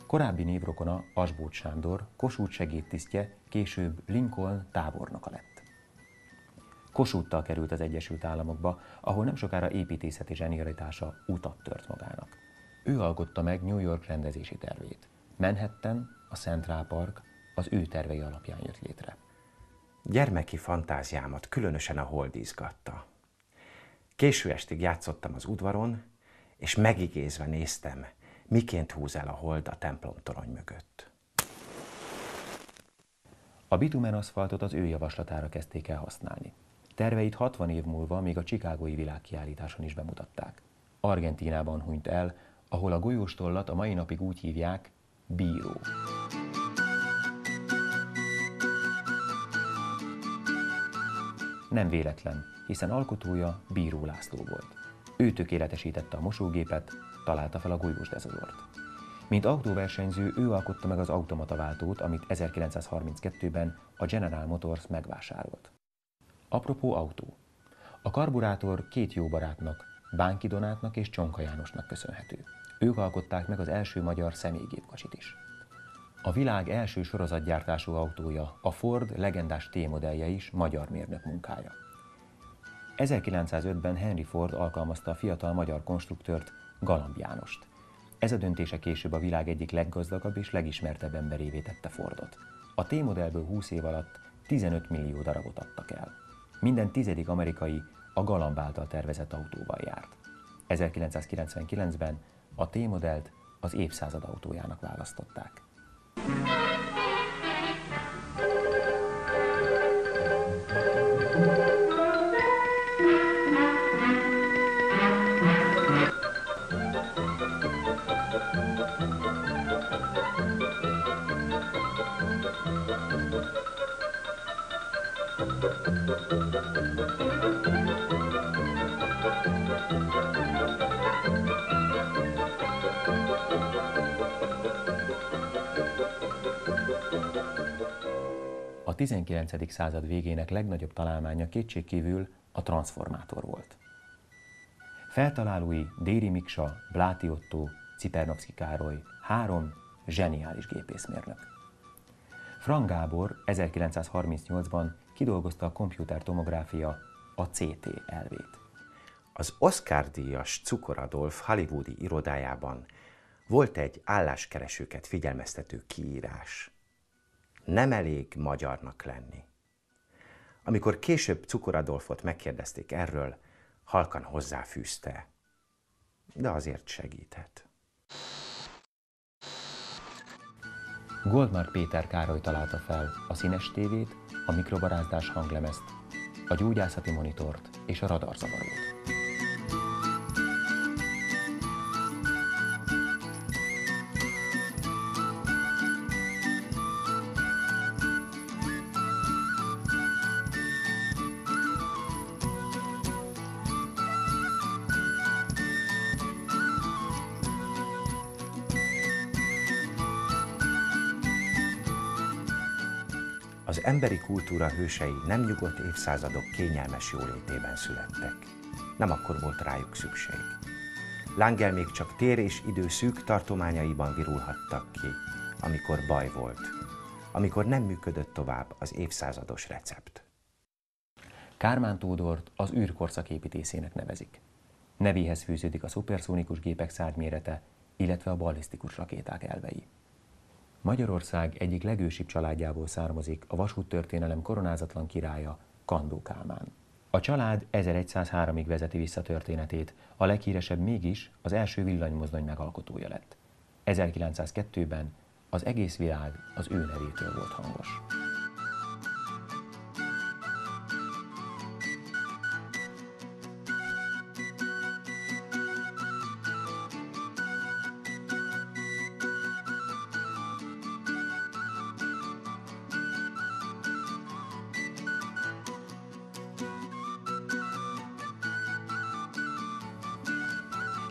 Korábbi névrokona, Asbóth Sándor, Kossuth segédtisztje, később Lincoln tábornoka lett. Kossuthtal került az Egyesült Államokba, ahol nem sokára építészeti zsenialitása utat tört magának. Ő alkotta meg New York rendezési tervét. Manhattan, a Central Park az ő tervei alapján jött létre. Gyermeki fantáziámat különösen a hold izgatta. Késő estig játszottam az udvaron, és megigézve néztem, miként húz el a hold a templomtorony mögött. A bitumenaszfaltot az ő javaslatára kezdték el használni. Terveit 60 év múlva még a Chicagói világkiállításon is bemutatták. Argentínában hunyt el, ahol a golyóstollat a mai napig úgy hívják: bíró. Nem véletlen, hiszen alkotója Bíró László volt. Ő tökéletesítette a mosógépet, találta fel a golyós dezodort. Mint autóversenyző ő alkotta meg az automataváltót, amit 1932-ben a General Motors megvásárolt. Apropó autó. A karburátor 2 jó barátnak, Bánki Donátnak és Csonka Jánosnak köszönhető. Ők alkották meg az első magyar személygépkocsit is. A világ első sorozatgyártású autója, a Ford legendás T-modellje is magyar mérnök munkája. 1905-ben Henry Ford alkalmazta a fiatal magyar konstruktőrt, Galamb Jánost. Ez a döntése később a világ egyik leggazdagabb és legismertebb emberévé tette Fordot. A T-modellből 20 év alatt 15 millió darabot adtak el. Minden 10. amerikai a Galamb által tervezett autóval járt. 1999-ben a T-modellt az évszázad autójának választották. A 19. század végének legnagyobb találmánya kétségkívül a transformátor volt. Feltalálói Déri Miksa, Bláti Ottó, Cipernovszky Károly, 3 zseniális gépészmérnök. Frank Gábor 1938-ban kidolgozta a komputertomográfia, a CT elvét. Az Oscar-díjas Cukor Adolf hollywoodi irodájában volt egy álláskeresőket figyelmeztető kiírás: nem elég magyarnak lenni. Amikor később Cukor Adolfot megkérdezték erről, halkan hozzáfűzte: de azért segíthet. Goldmark Péter Károly találta fel a színes tévét, a mikrobarázdás hanglemezt, a gyógyászati monitort és a radarzavarót. Az emberi kultúra hősei nem nyugodt évszázadok kényelmes jólétében születtek. Nem akkor volt rájuk szükség. Lángel még csak tér és idő szűk tartományaiban virulhattak ki, amikor baj volt, amikor nem működött tovább az évszázados recept. Kármán Tódort az űrkorszak építészének nevezik. Nevéhez fűződik a szuperszónikus gépek szárnymérete, illetve a ballisztikus rakéták elvei. Magyarország egyik legősibb családjából származik a vasúttörténelem koronázatlan királya, Kandó Kálmán. A család 1103-ig vezeti vissza történetét, a leghíresebb mégis az első villanymozdony megalkotója lett. 1902-ben az egész világ az ő nevétől volt hangos.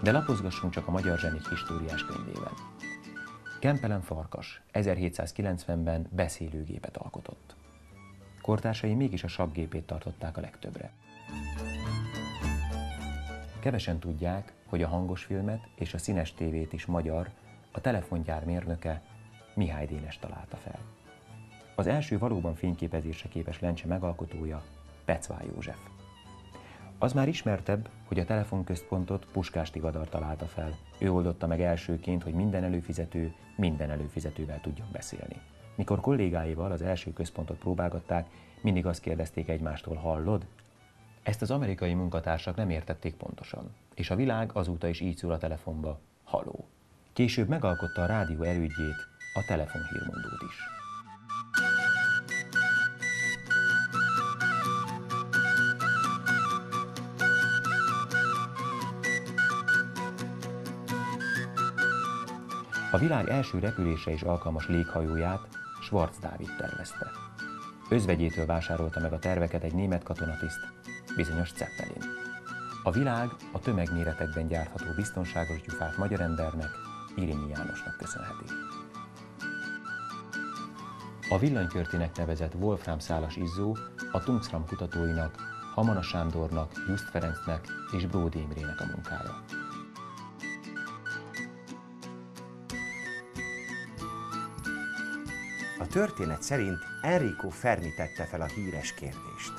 De lapozgassunk csak a magyar zsenik históriás könyvében. Kempelen Farkas 1790-ben beszélőgépet alkotott. Kortársai mégis a sakkgépét tartották a legtöbbre. Kevesen tudják, hogy a hangosfilmet és a színes tévét is magyar, a telefongyár mérnöke Mihály Dénes találta fel. Az első valóban fényképezésre képes lencse megalkotója Pecvá József. Az már ismertebb, hogy a telefonközpontot Puskás Tivadar találta fel. Ő oldotta meg elsőként, hogy minden előfizető minden előfizetővel tudjon beszélni. Mikor kollégáival az első központot próbálgatták, mindig azt kérdezték egymástól, hallod? Ezt az amerikai munkatársak nem értették pontosan, és a világ azóta is így szól a telefonba, haló. Később megalkotta a rádió elődjét, a telefonhírmondót is. A világ első repülésre is alkalmas léghajóját Schwarz Dávid tervezte. Özvegyétől vásárolta meg a terveket egy német katonatiszt, bizonyos Zeppelin. A világ a tömegméretekben gyártható biztonságos gyufát magyar embernek, Irényi Jánosnak köszönheti. A villanykörtének nevezett Wolfram szálas izzó a Tungsram kutatóinak, Hamana Sándornak, Just Ferencnek és Bródi Imrének a munkája. A történet szerint Enrico Fermi tette fel a híres kérdést.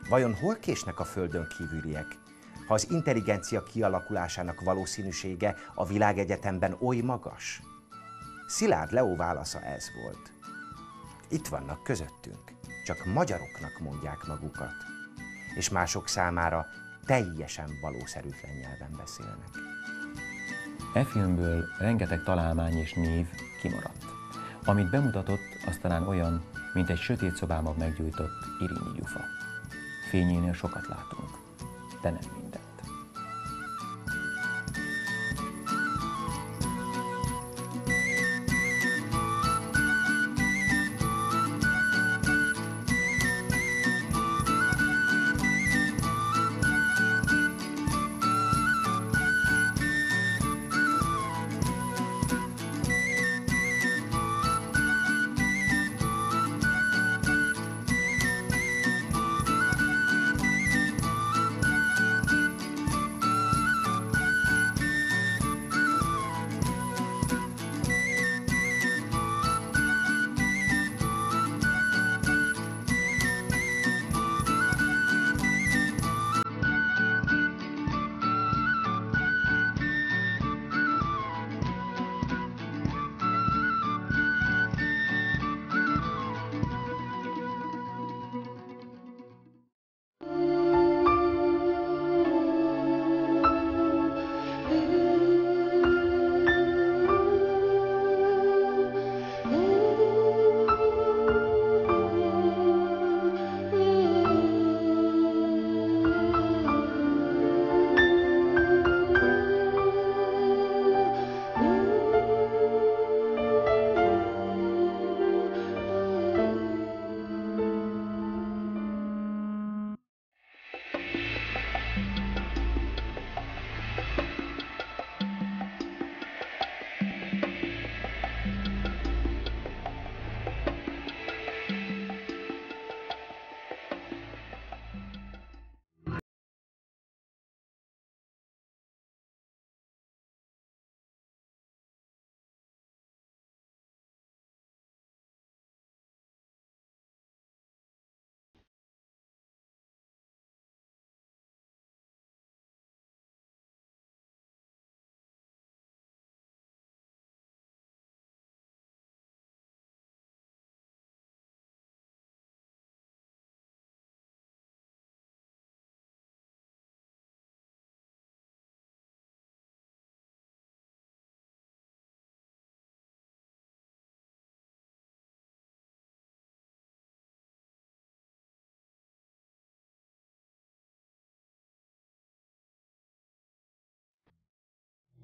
Vajon hol késnek a földön kívüliek, ha az intelligencia kialakulásának valószínűsége a világegyetemben oly magas? Szilárd Leó válasza ez volt. Itt vannak közöttünk, csak magyaroknak mondják magukat, és mások számára teljesen valószerűtlen nyelven beszélnek. E filmből rengeteg találmány és név kimaradt. Amit bemutatott, az talán olyan, mint egy sötét szobában meggyújtott Irényi gyufa. Fényénél sokat látunk, de nem mindent.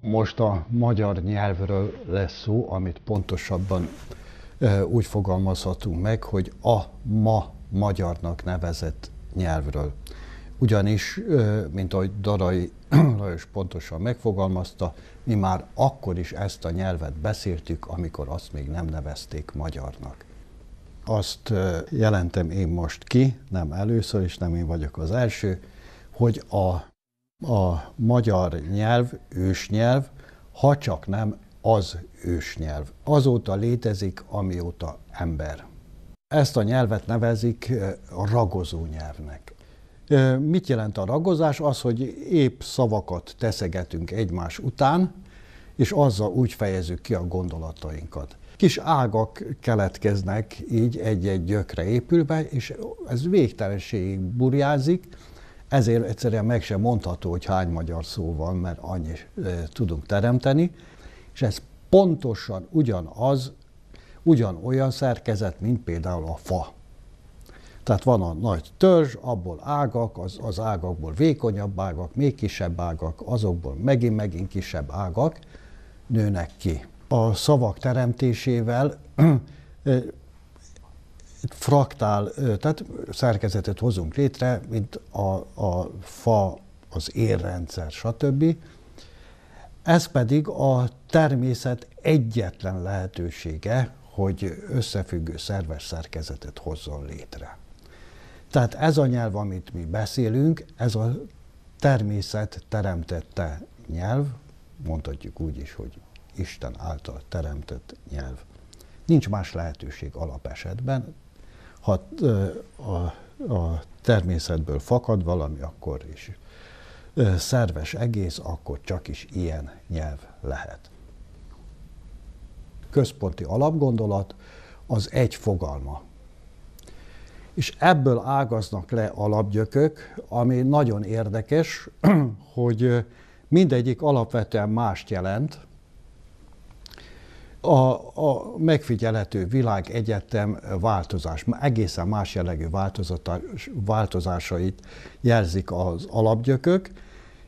Most a magyar nyelvről lesz szó, amit pontosabban úgy fogalmazhatunk meg, hogy a ma magyarnak nevezett nyelvről. Ugyanis, mint ahogy Darai Lajos pontosan megfogalmazta, mi már akkor is ezt a nyelvet beszéltük, amikor azt még nem nevezték magyarnak. Azt jelentem én most ki, nem először, és nem én vagyok az első, hogy a magyar nyelv, ősnyelv, ha csak nem az ősnyelv. Azóta létezik, amióta ember. Ezt a nyelvet nevezik ragozó nyelvnek. Mit jelent a ragozás? Az, hogy épp szavakat teszegetünk egymás után, és azzal úgy fejezzük ki a gondolatainkat. Kis ágak keletkeznek így egy-egy gyökre épülve, és ez végtelenségig burjázik, ezért egyszerűen meg sem mondható, hogy hány magyar szó van, mert annyi tudunk teremteni, és ez pontosan ugyanolyan szerkezet, mint például a fa. Tehát van a nagy törzs, abból ágak, az ágakból vékonyabb ágak, még kisebb ágak, azokból megint kisebb ágak nőnek ki. A szavak teremtésével fraktál, tehát szerkezetet hozunk létre, mint a fa, az érrendszer, stb. Ez pedig a természet egyetlen lehetősége, hogy összefüggő szerves szerkezetet hozzon létre. Tehát ez a nyelv, amit mi beszélünk, ez a természet teremtette nyelv, mondhatjuk úgy is, hogy Isten által teremtett nyelv. Nincs más lehetőség alapesetben. Ha a természetből fakad valami, akkor is szerves egész, akkor csak is ilyen nyelv lehet. Központi alapgondolat az egy fogalma. És ebből ágaznak le alapgyökök, ami nagyon érdekes, hogy mindegyik alapvetően mást jelent. A megfigyelhető világegyetem egészen más jellegű változásait jelzik az alapgyökök,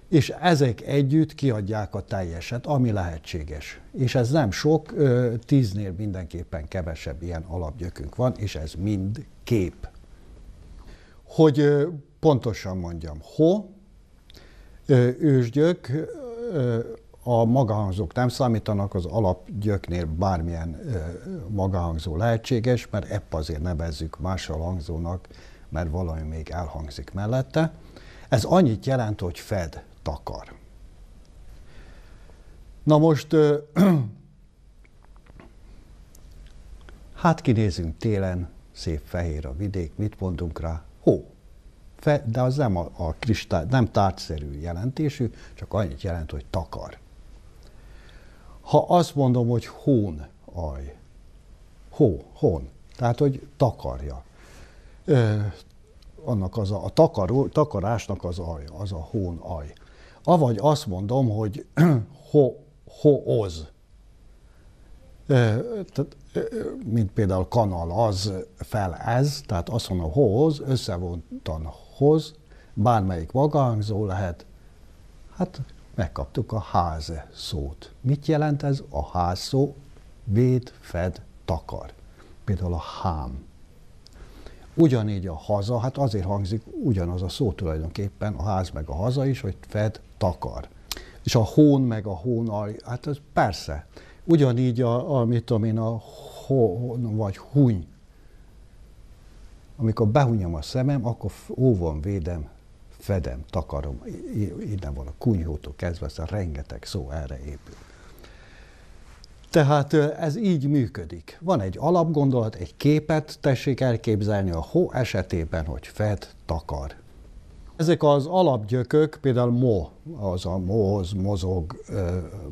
és ezek együtt kiadják a teljeset, ami lehetséges. És ez nem sok, 10-nél mindenképpen kevesebb ilyen alapgyökünk van, és ez mind kép. Hogy pontosan mondjam, ősgyök, a magahangzók nem számítanak, az alapgyöknél bármilyen magahangzó lehetséges, mert épp azért nevezzük mással hangzónak, mert valami még elhangzik mellette. Ez annyit jelent, hogy fed, takar. Na most, hát kinézünk télen, szép fehér a vidék, mit mondunk rá? Hó. De az nem a kristály, nem tárgyszerű jelentésű, csak annyit jelent, hogy takar. Ha azt mondom, hogy hón-aj, hón, tehát, hogy takarja. Annak az a takarásnak az alja, az a hón-aj. Avagy azt mondom, hogy ho-oz. Mint például kanal az, fel ez, tehát azt mondom, ho-oz, összevontan hoz, bármelyik magahangzó lehet, hát megkaptuk a ház szót. Mit jelent ez? A ház szó véd, fed, takar. Például a hám. Ugyanígy a haza, hát azért hangzik ugyanaz a szó tulajdonképpen, a ház meg a haza is, hogy fed, takar. És a hón meg a hónaj, hát ez persze. Ugyanígy mit tudom én, a hón vagy huny. Amikor behunyom a szemem, akkor óvon védem, fedem, takarom. Innen van a kunyhótól kezdve, aztán rengeteg szó erre épül. Tehát ez így működik. Van egy alapgondolat, egy képet tessék elképzelni a hó esetében, hogy fed, takar. Ezek az alapgyökök, például az a moz, mozog,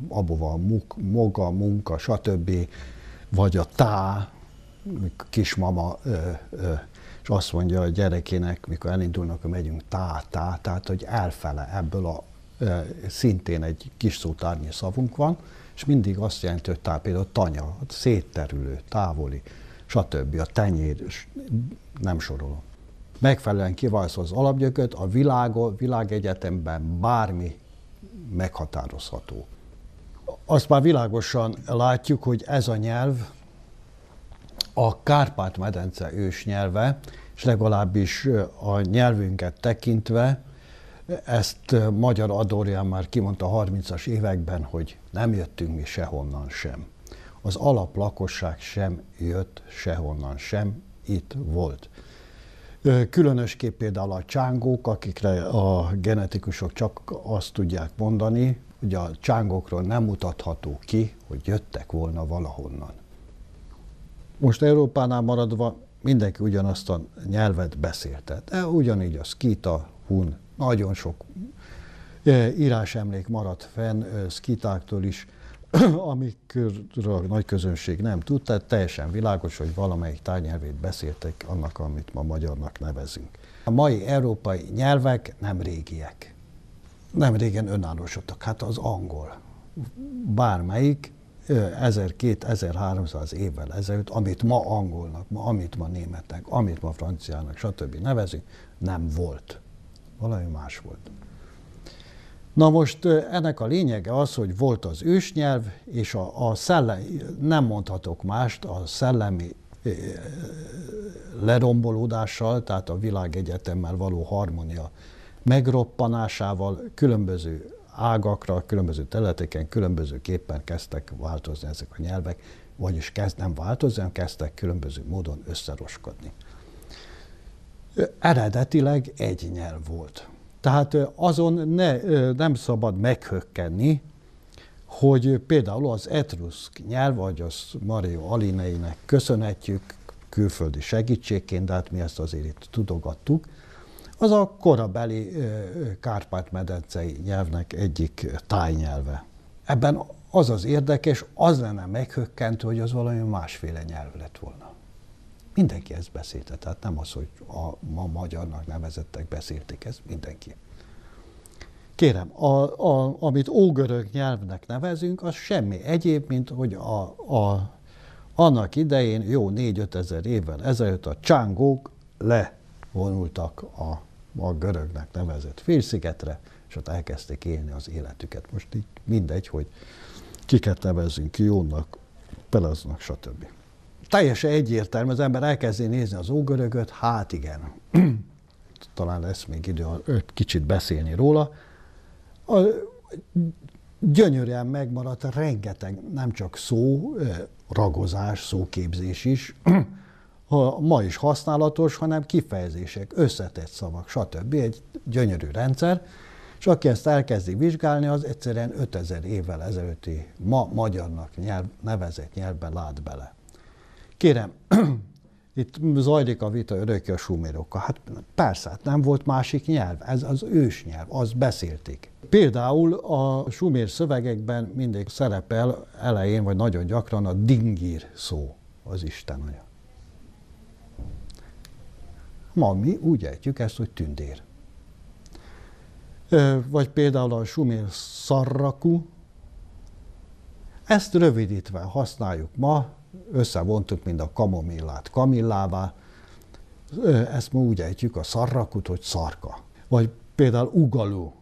abból van moga, munka, stb. Vagy a tá, kismama, és azt mondja a gyerekének, mikor elindulnak, hogy megyünk tehát, hogy elfele ebből szintén egy kis szótárnyi szavunk van, és mindig azt jelenti, hogy például tanya, szétterülő, távoli, stb. A tenyér, nem sorolom. Megfelelően kiválasztva az alapgyököt, a világegyetemben bármi meghatározható. azt már világosan látjuk, hogy ez a nyelv a Kárpát-medence ősnyelve, és legalábbis a nyelvünket tekintve, ezt Magyar Adorján már kimondta a 30-as években, hogy nem jöttünk mi sehonnan sem. Az alaplakosság sem jött sehonnan sem, itt volt. Különösképp például a csángók, akikre a genetikusok csak azt tudják mondani, hogy a csángókról nem mutatható ki, hogy jöttek volna valahonnan. Most Európánál maradva mindenki ugyanazt a nyelvet beszélte. De ugyanígy a szkíta, hun, nagyon sok írásemlék maradt fenn szkitáktól is, amikről a nagy közönség nem tud, tehát teljesen világos, hogy valamelyik tájnyelvét beszéltek annak, amit ma magyarnak nevezünk. A mai európai nyelvek nem régiek. Nem régen önállósodtak. Hát az angol. Bármelyik 1200-1300 évvel ezelőtt, amit ma angolnak, amit ma németnek, amit ma franciának, stb. Nevezünk, nem volt. Valami más volt. Na most ennek a lényege az, hogy volt az ősnyelv, és a szellemi, nem mondhatok mást, a szellemi lerombolódással, tehát a világegyetemmel való harmónia megroppanásával különböző ágakra, különböző területeken különbözőképpen kezdtek változni ezek a nyelvek, vagyis nem változni, hanem kezdtek különböző módon összeroskodni. Eredetileg egy nyelv volt. Tehát azon nem szabad meghökkenni, hogy például az etruszk nyelv, vagy az Mario Alineinek köszönhetjük külföldi segítségként, de hát mi ezt azért itt tudogattuk, az a korabeli kárpát-medencei nyelvnek egyik tájnyelve. Ebben az az érdekes, az lenne meghökkentő, hogy az valami másféle nyelv lett volna. Mindenki ezt beszélte, tehát nem az, hogy ma magyarnak nevezettek beszélték, ezt mindenki. Kérem, amit ógörög nyelvnek nevezünk, az semmi egyéb, mint hogy annak idején, jó 4-5 ezer évvel ezelőtt a csángók levonultak a görögnek nevezett félszigetre, és ott elkezdték élni az életüket. Most így mindegy, hogy kiket nevezzünk ki, Jónnak, Peleznak, stb. Teljesen egyértelmű, az ember elkezdi nézni az ógörögöt, hát igen, talán lesz még idő kicsit beszélni róla. Gyönyörűen megmaradt rengeteg, nem csak szó, ragozás, szóképzés is, ma is használatos, hanem kifejezések, összetett szavak, stb. Egy gyönyörű rendszer, és aki ezt elkezdi vizsgálni, az egyszerűen 5000 évvel ezelőtti ma magyarnak nevezett nyelvben lát bele. Kérem, itt zajlik a vita örökké a sumerokkal. Hát persze, hát nem volt másik nyelv, ez az ősnyelv, azt beszélték. Például a sumér szövegekben mindig szerepel elején, vagy nagyon gyakran a dingir szó, az istenanya. Ma mi úgy ejtjük ezt, hogy tündér. Vagy például a sumér szarraku, ezt rövidítve használjuk ma, összevontuk, mint a kamomillát kamillává, ezt ma úgy ejtjük a szarrakut, hogy szarka. Vagy például ugalú.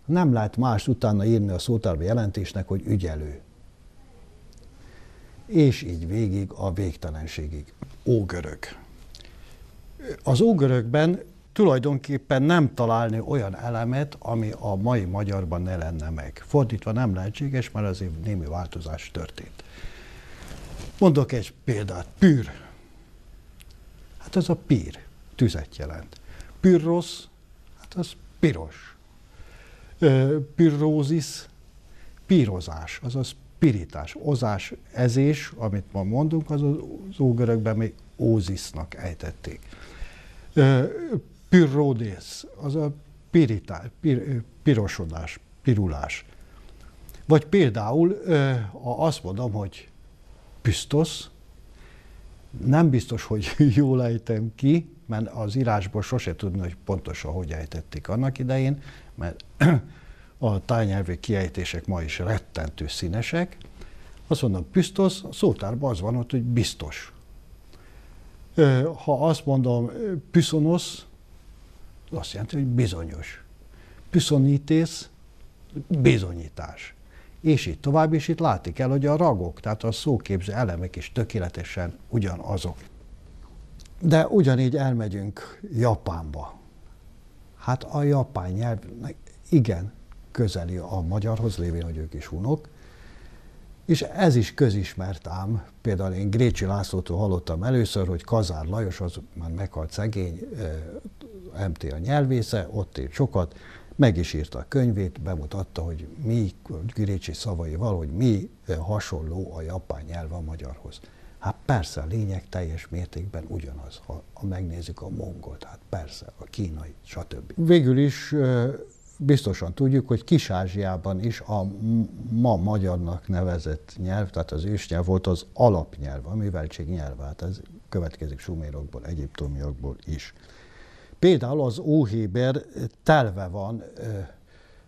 Nem lehet más utána írni a szótárba jelentésnek, hogy ügyelő. És így végig a végtelenségig. Ógörög. Az ógörögben tulajdonképpen nem találni olyan elemet, ami a mai magyarban ne lenne meg. Fordítva nem lehetséges, mert azért némi változás történt. Mondok egy példát. Pür. Hát az a pír. Tüzet jelent. Pyrrhosz, hát az piros. Pyrrózis, pírozás, azaz pirítás. Ozás, ezés, amit ma mondunk, az ógörögben még ózisznak ejtették. Pyrródész, az a pirítás, pirosodás, pirulás. Vagy például, ha azt mondom, hogy Püsztosz, nem biztos, hogy jól ejtem ki, mert az írásból sose tudni, hogy pontosan hogy ejtették annak idején, mert a tájnyelvi kiejtések ma is rettentő színesek. Azt mondom, Püsztosz, a szótárban az van ott, hogy biztos. Ha azt mondom, Püszonosz, azt jelenti, hogy bizonyos. Püszonítész, bizonyítás. és így tovább, és itt látni kell, hogy a ragok, tehát a szóképző elemek is tökéletesen ugyanazok. De ugyanígy elmegyünk Japánba. Hát a japán nyelvnek igen közeli a magyarhoz, lévén, hogy ők is hunok, és ez is közismert ám. Például én Grécsi Lászlótól hallottam először, hogy Kazár Lajos, az már meghalt szegény, MT a nyelvésze, ott élt sokat, meg is írta a könyvét, bemutatta, hogy mi, Grécsi szavaival, hogy mi hasonló a japán nyelv a magyarhoz. Hát persze, a lényeg teljes mértékben ugyanaz, ha megnézzük a mongolt, hát persze, a kínai, stb. Végül is biztosan tudjuk, hogy Kis-Ázsiában is a ma magyarnak nevezett nyelv, tehát az ősnyelv volt az alapnyelv, a műveltségnyelv, hát ez következik sumérokból, egyiptomiakból is. Például az óhéber telve van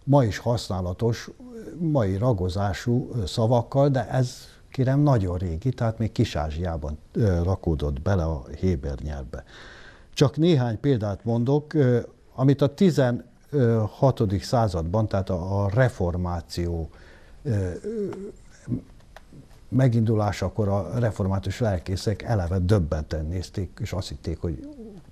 ma is használatos, mai ragozású szavakkal, de ez kérem nagyon régi, tehát még Kis-Ázsiában rakódott bele a héber nyelvbe. Csak néhány példát mondok, amit a 16. században, tehát a reformáció megindulásakor a református lelkészek eleve döbbenten nézték, és azt hitték, hogy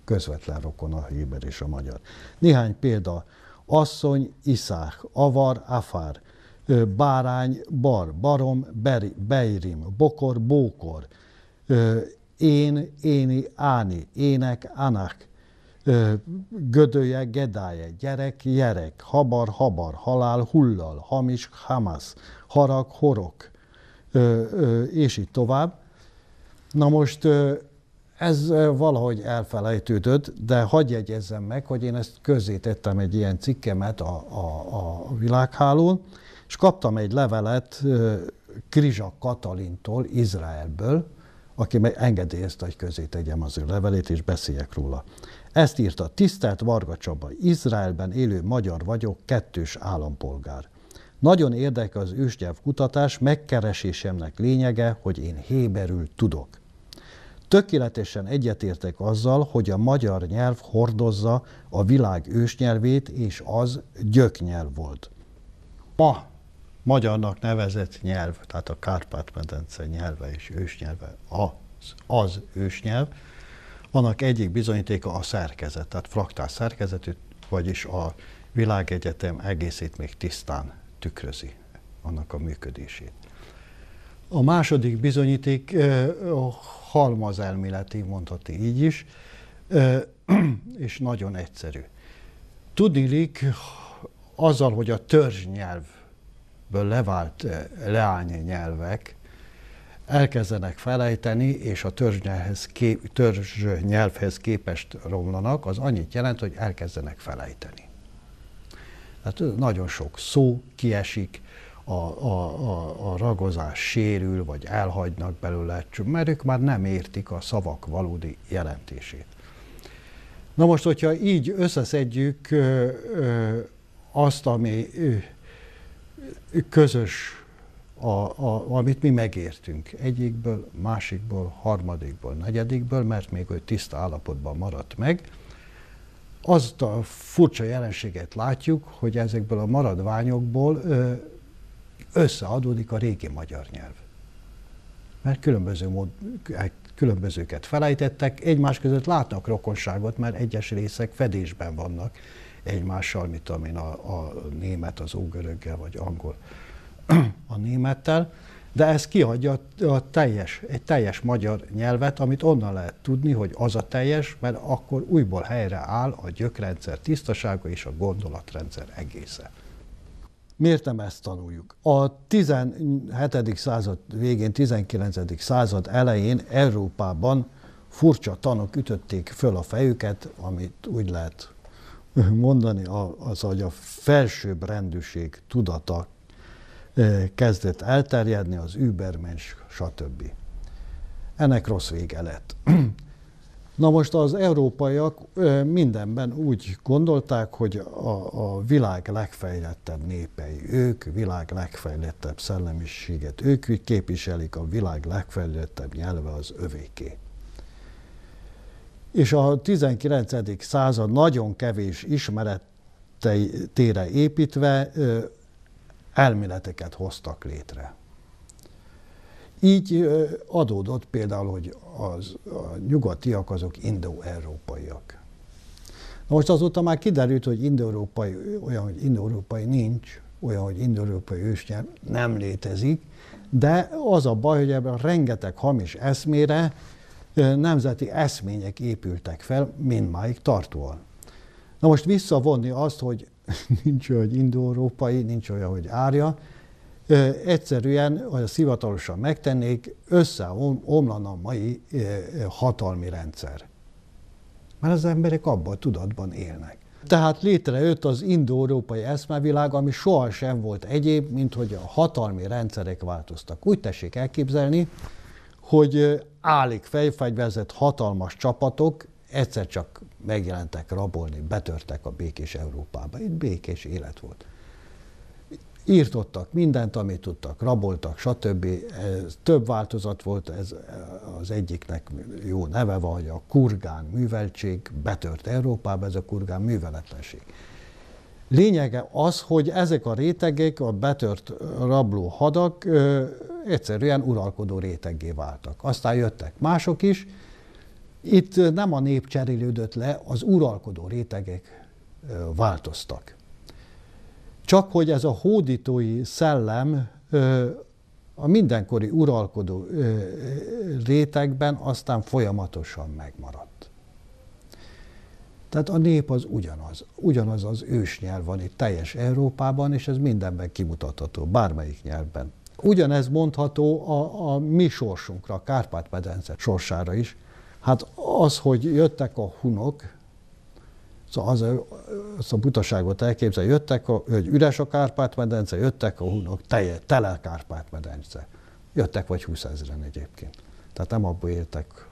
közvetlen rokon a héber és a magyar. Néhány példa: asszony, iszák, avar, afár, bárány, bar, barom, beirim, bokor, bókor, én, éni, áni, ének, anak, gödője, gedáje, gyerek, jerek, habar, habar, halál, hullal, hamis, hamasz, harag, horok, és így tovább. Na most ez valahogy elfelejtődött, de hadd jegyezzem meg, hogy én ezt közzétettem egy ilyen cikkemet a Világhálón, és kaptam egy levelet Krizsak Katalintól, Izraelből, aki engedélyezte, hogy közé tegyem az ő levelét, és beszéljek róla. Ezt írta: tisztelt Varga Csaba, Izraelben élő magyar vagyok, kettős állampolgár. Nagyon érdekel az ősnyelv kutatás, megkeresésemnek lényege, hogy én héberül tudok. Tökéletesen egyetértek azzal, hogy a magyar nyelv hordozza a világ ősnyelvét, és az gyöknyelv volt. Ma magyarnak nevezett nyelv, tehát a Kárpát-medence nyelve és ősnyelve az ősnyelv, annak egyik bizonyítéka a szerkezet, tehát fraktál szerkezetű, vagyis a világegyetem egészét még tisztán tükrözi, annak a működését. A második bizonyíték halmazelméleti, mondhatni így is, és nagyon egyszerű. Tudniillik, azzal, hogy a törzsnyelvből levált leánynyelvek elkezdenek felejteni, és a törzsnyelvhez képest romlanak, az annyit jelent, hogy elkezdenek felejteni. Tehát nagyon sok szó kiesik, a ragozás sérül, vagy elhagynak belőle, mert ők már nem értik a szavak valódi jelentését. Na most, hogyha így összeszedjük azt, ami közös, amit mi megértünk egyikből, másikból, harmadikból, negyedikből, mert még hogy tiszta állapotban maradt meg, azt a furcsa jelenséget látjuk, hogy ezekből a maradványokból összeadódik a régi magyar nyelv. Mert különbözőket felejtettek, egymás között látnak rokonságot, mert egyes részek fedésben vannak egymással, mint amin a német az ógöröggel, vagy angol a némettel, de ez kiadja egy teljes magyar nyelvet, amit onnan lehet tudni, hogy az a teljes, mert akkor újból helyre áll a gyökrendszer tisztasága és a gondolatrendszer egésze. Miért nem ezt tanuljuk? A 17. század végén, 19. század elején Európában furcsa tanok ütötték föl a fejüket, amit úgy lehet mondani, az, hogy a felsőbb rendűség tudata kezdett elterjedni, az Übermensch, stb. Ennek rossz vége lett. Na most az európaiak mindenben úgy gondolták, hogy a világ legfejlettebb népei ők, világ legfejlettebb szellemiséget ők képviselik, a világ legfejlettebb nyelve az övéké. És a 19. század nagyon kevés ismeretére építve elméleteket hoztak létre. Így adódott például, hogy a nyugatiak azok indo-európaiak. Na most azóta már kiderült, hogy indoeurópai, olyan, hogy indoeurópai nincs, olyan, hogy indoeurópai ősnyelv nem létezik, de az a baj, hogy ebben rengeteg hamis eszmére nemzeti eszmények épültek fel, mindmáig tartóan. Na most visszavonni azt, hogy nincs olyan, hogy indoeurópai, nincs olyan, hogy árja, egyszerűen, hogy ezt hivatalosan megtennék, összeomlana a mai hatalmi rendszer. Mert az emberek abban a tudatban élnek. Tehát létrejött az indoeurópai eszmevilág, ami sohasem volt egyéb, mint hogy a hatalmi rendszerek változtak. Úgy tessék elképzelni, hogy állig fejfegyverzett hatalmas csapatok egyszer csak megjelentek rabolni, betörtek a békés Európába. Itt békés élet volt. Írtottak mindent, amit tudtak, raboltak, stb. Több változat volt, ez az egyiknek jó neve van, hogy a kurgán műveltség, betört Európába, ez a kurgán műveletlenség. Lényege az, hogy ezek a rétegek, a betört rabló hadak egyszerűen uralkodó réteggé váltak. Aztán jöttek mások is. Itt nem a nép cserélődött le, az uralkodó rétegek változtak. Csak hogy ez a hódítói szellem a mindenkori uralkodó rétegben aztán folyamatosan megmaradt. Tehát a nép az ugyanaz az ősnyelv van itt teljes Európában, és ez mindenben kimutatható, bármelyik nyelvben. Ugyanez mondható a mi sorsunkra, a Kárpát-medence sorsára is. Hát az, hogy jöttek a hunok, szóval azt a butaságot elképzel, hogy üres a Kárpát-medence, jöttek a hunok, tele Kárpát-medence. Jöttek vagy 20 000 egyébként. Tehát nem abból éltek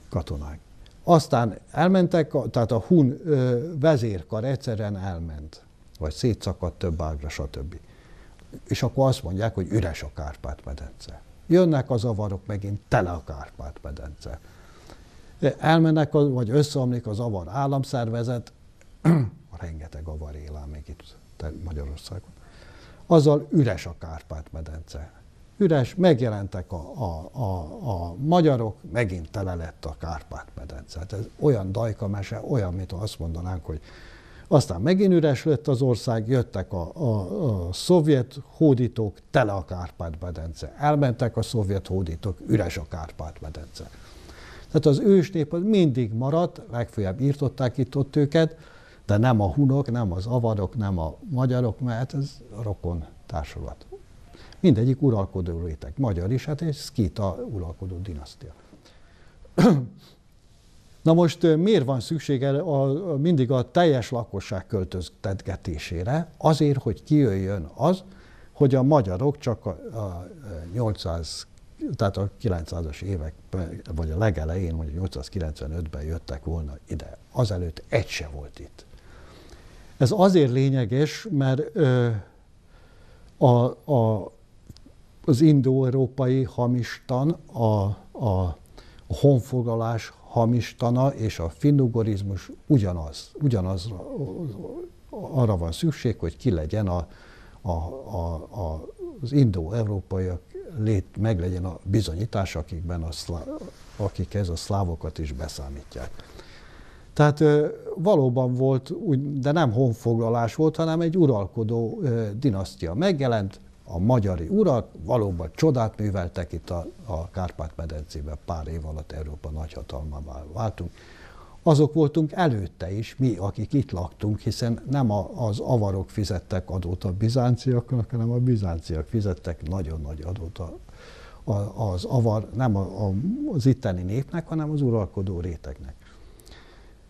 katonák. Aztán elmentek, tehát a hun vezérkar egyszerűen elment, vagy szétszakadt több ágra, stb. És akkor azt mondják, hogy üres a Kárpát-medence. Jönnek az avarok, megint tele a Kárpát-medence. Elmennek, vagy összeomlik az avar államszervezet, rengeteg avar él ám még itt Magyarországon. Azzal üres a Kárpát-medence. Üres, megjelentek a magyarok, megint tele lett a Kárpát-medence. Hát ez olyan dajkamese, olyan, mint azt mondanánk, hogy aztán megint üres lett az ország, jöttek a szovjet hódítók, tele a Kárpát-medence. Elmentek a szovjet hódítók, üres a Kárpát-medence. Tehát az ősnép az mindig maradt, legfőjebb írtották itt-ott őket, de nem a hunok, nem az avarok, nem a magyarok, mert ez a rokon társulat. Mindegyik uralkodó réteg. Magyar is, hát egy szkíta uralkodó dinasztia. Na most miért van szüksége mindig a teljes lakosság költöztetgetésére? Azért, hogy kijöjjön az, hogy a magyarok csak a 800, tehát a 900-as években, vagy a legelején, mondjuk 895-ben jöttek volna ide. Azelőtt egy se volt itt. Ez azért lényeges, mert az indoeurópai hamistan, a honfoglalás hamistana és a finnugorizmus ugyanaz arra van szükség, hogy ki legyen az indoeurópaiak meglegyen a bizonyítás, akikhez a szlávokat is beszámítják. Tehát valóban volt, de nem honfoglalás volt, hanem egy uralkodó dinasztia megjelent, a magyari urak valóban csodát műveltek itt a Kárpát-medencében, pár év alatt Európa nagyhatalmává váltunk. Azok voltunk előtte is, mi, akik itt laktunk, hiszen nem az avarok fizettek adót a bizánciaknak, hanem a bizánciak fizettek nagyon nagy adót az avar, nem az itteni népnek, hanem az uralkodó rétegnek.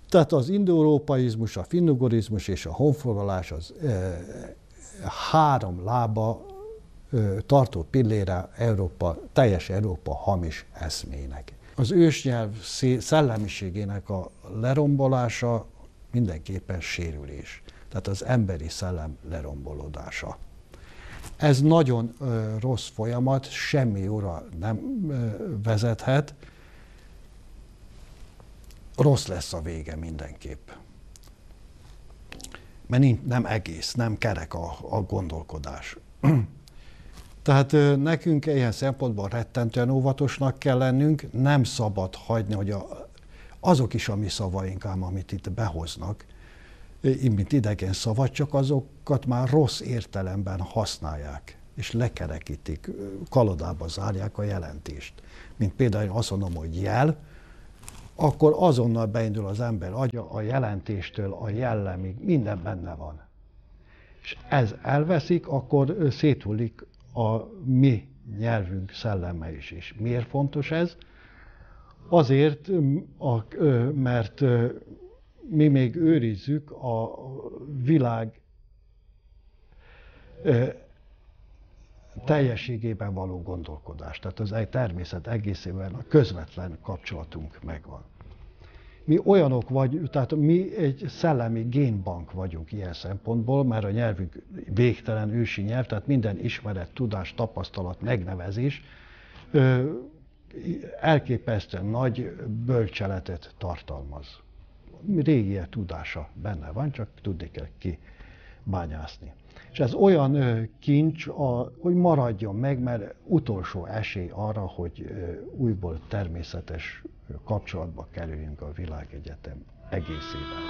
Tehát az indoeurópaizmus, a finnugorizmus és a honfoglalás az három lába tartó pillére teljes Európa hamis eszmének. Az ősnyelv szellemiségének a lerombolása mindenképpen sérülés. Tehát az emberi szellem lerombolódása. Ez nagyon rossz folyamat, semmi jóra nem vezethet. Rossz lesz a vége mindenképp. mert nem egész, nem kerek a gondolkodás. Tehát nekünk ilyen szempontból rettentően óvatosnak kell lennünk, nem szabad hagyni, hogy azok is a mi szavaink ám, amit itt behoznak, mint idegen szavat, csak azokat már rossz értelemben használják, és lekerekítik, kalodába zárják a jelentést. Mint például azt mondom, hogy jel, akkor azonnal beindul az ember agya a jelentéstől a jellemig, minden benne van. És ez elveszik, akkor széthullik a mi nyelvünk szelleme is. És miért fontos ez? Azért, mert mi még őrizzük a világ teljességében való gondolkodást. Tehát az természet egészében a közvetlen kapcsolatunk megvan. Mi olyanok vagyunk, tehát mi egy szellemi génbank vagyunk ilyen szempontból, mert a nyelvünk végtelen ősi nyelv, tehát minden ismeret, tudás, tapasztalat, megnevezés elképesztően nagy bölcseletet tartalmaz. Régiek tudása benne van, csak tudni kell kibányászni. És ez olyan kincs, hogy maradjon meg, mert utolsó esély arra, hogy újból természetes kapcsolatba kerüljünk a világegyetem egészével.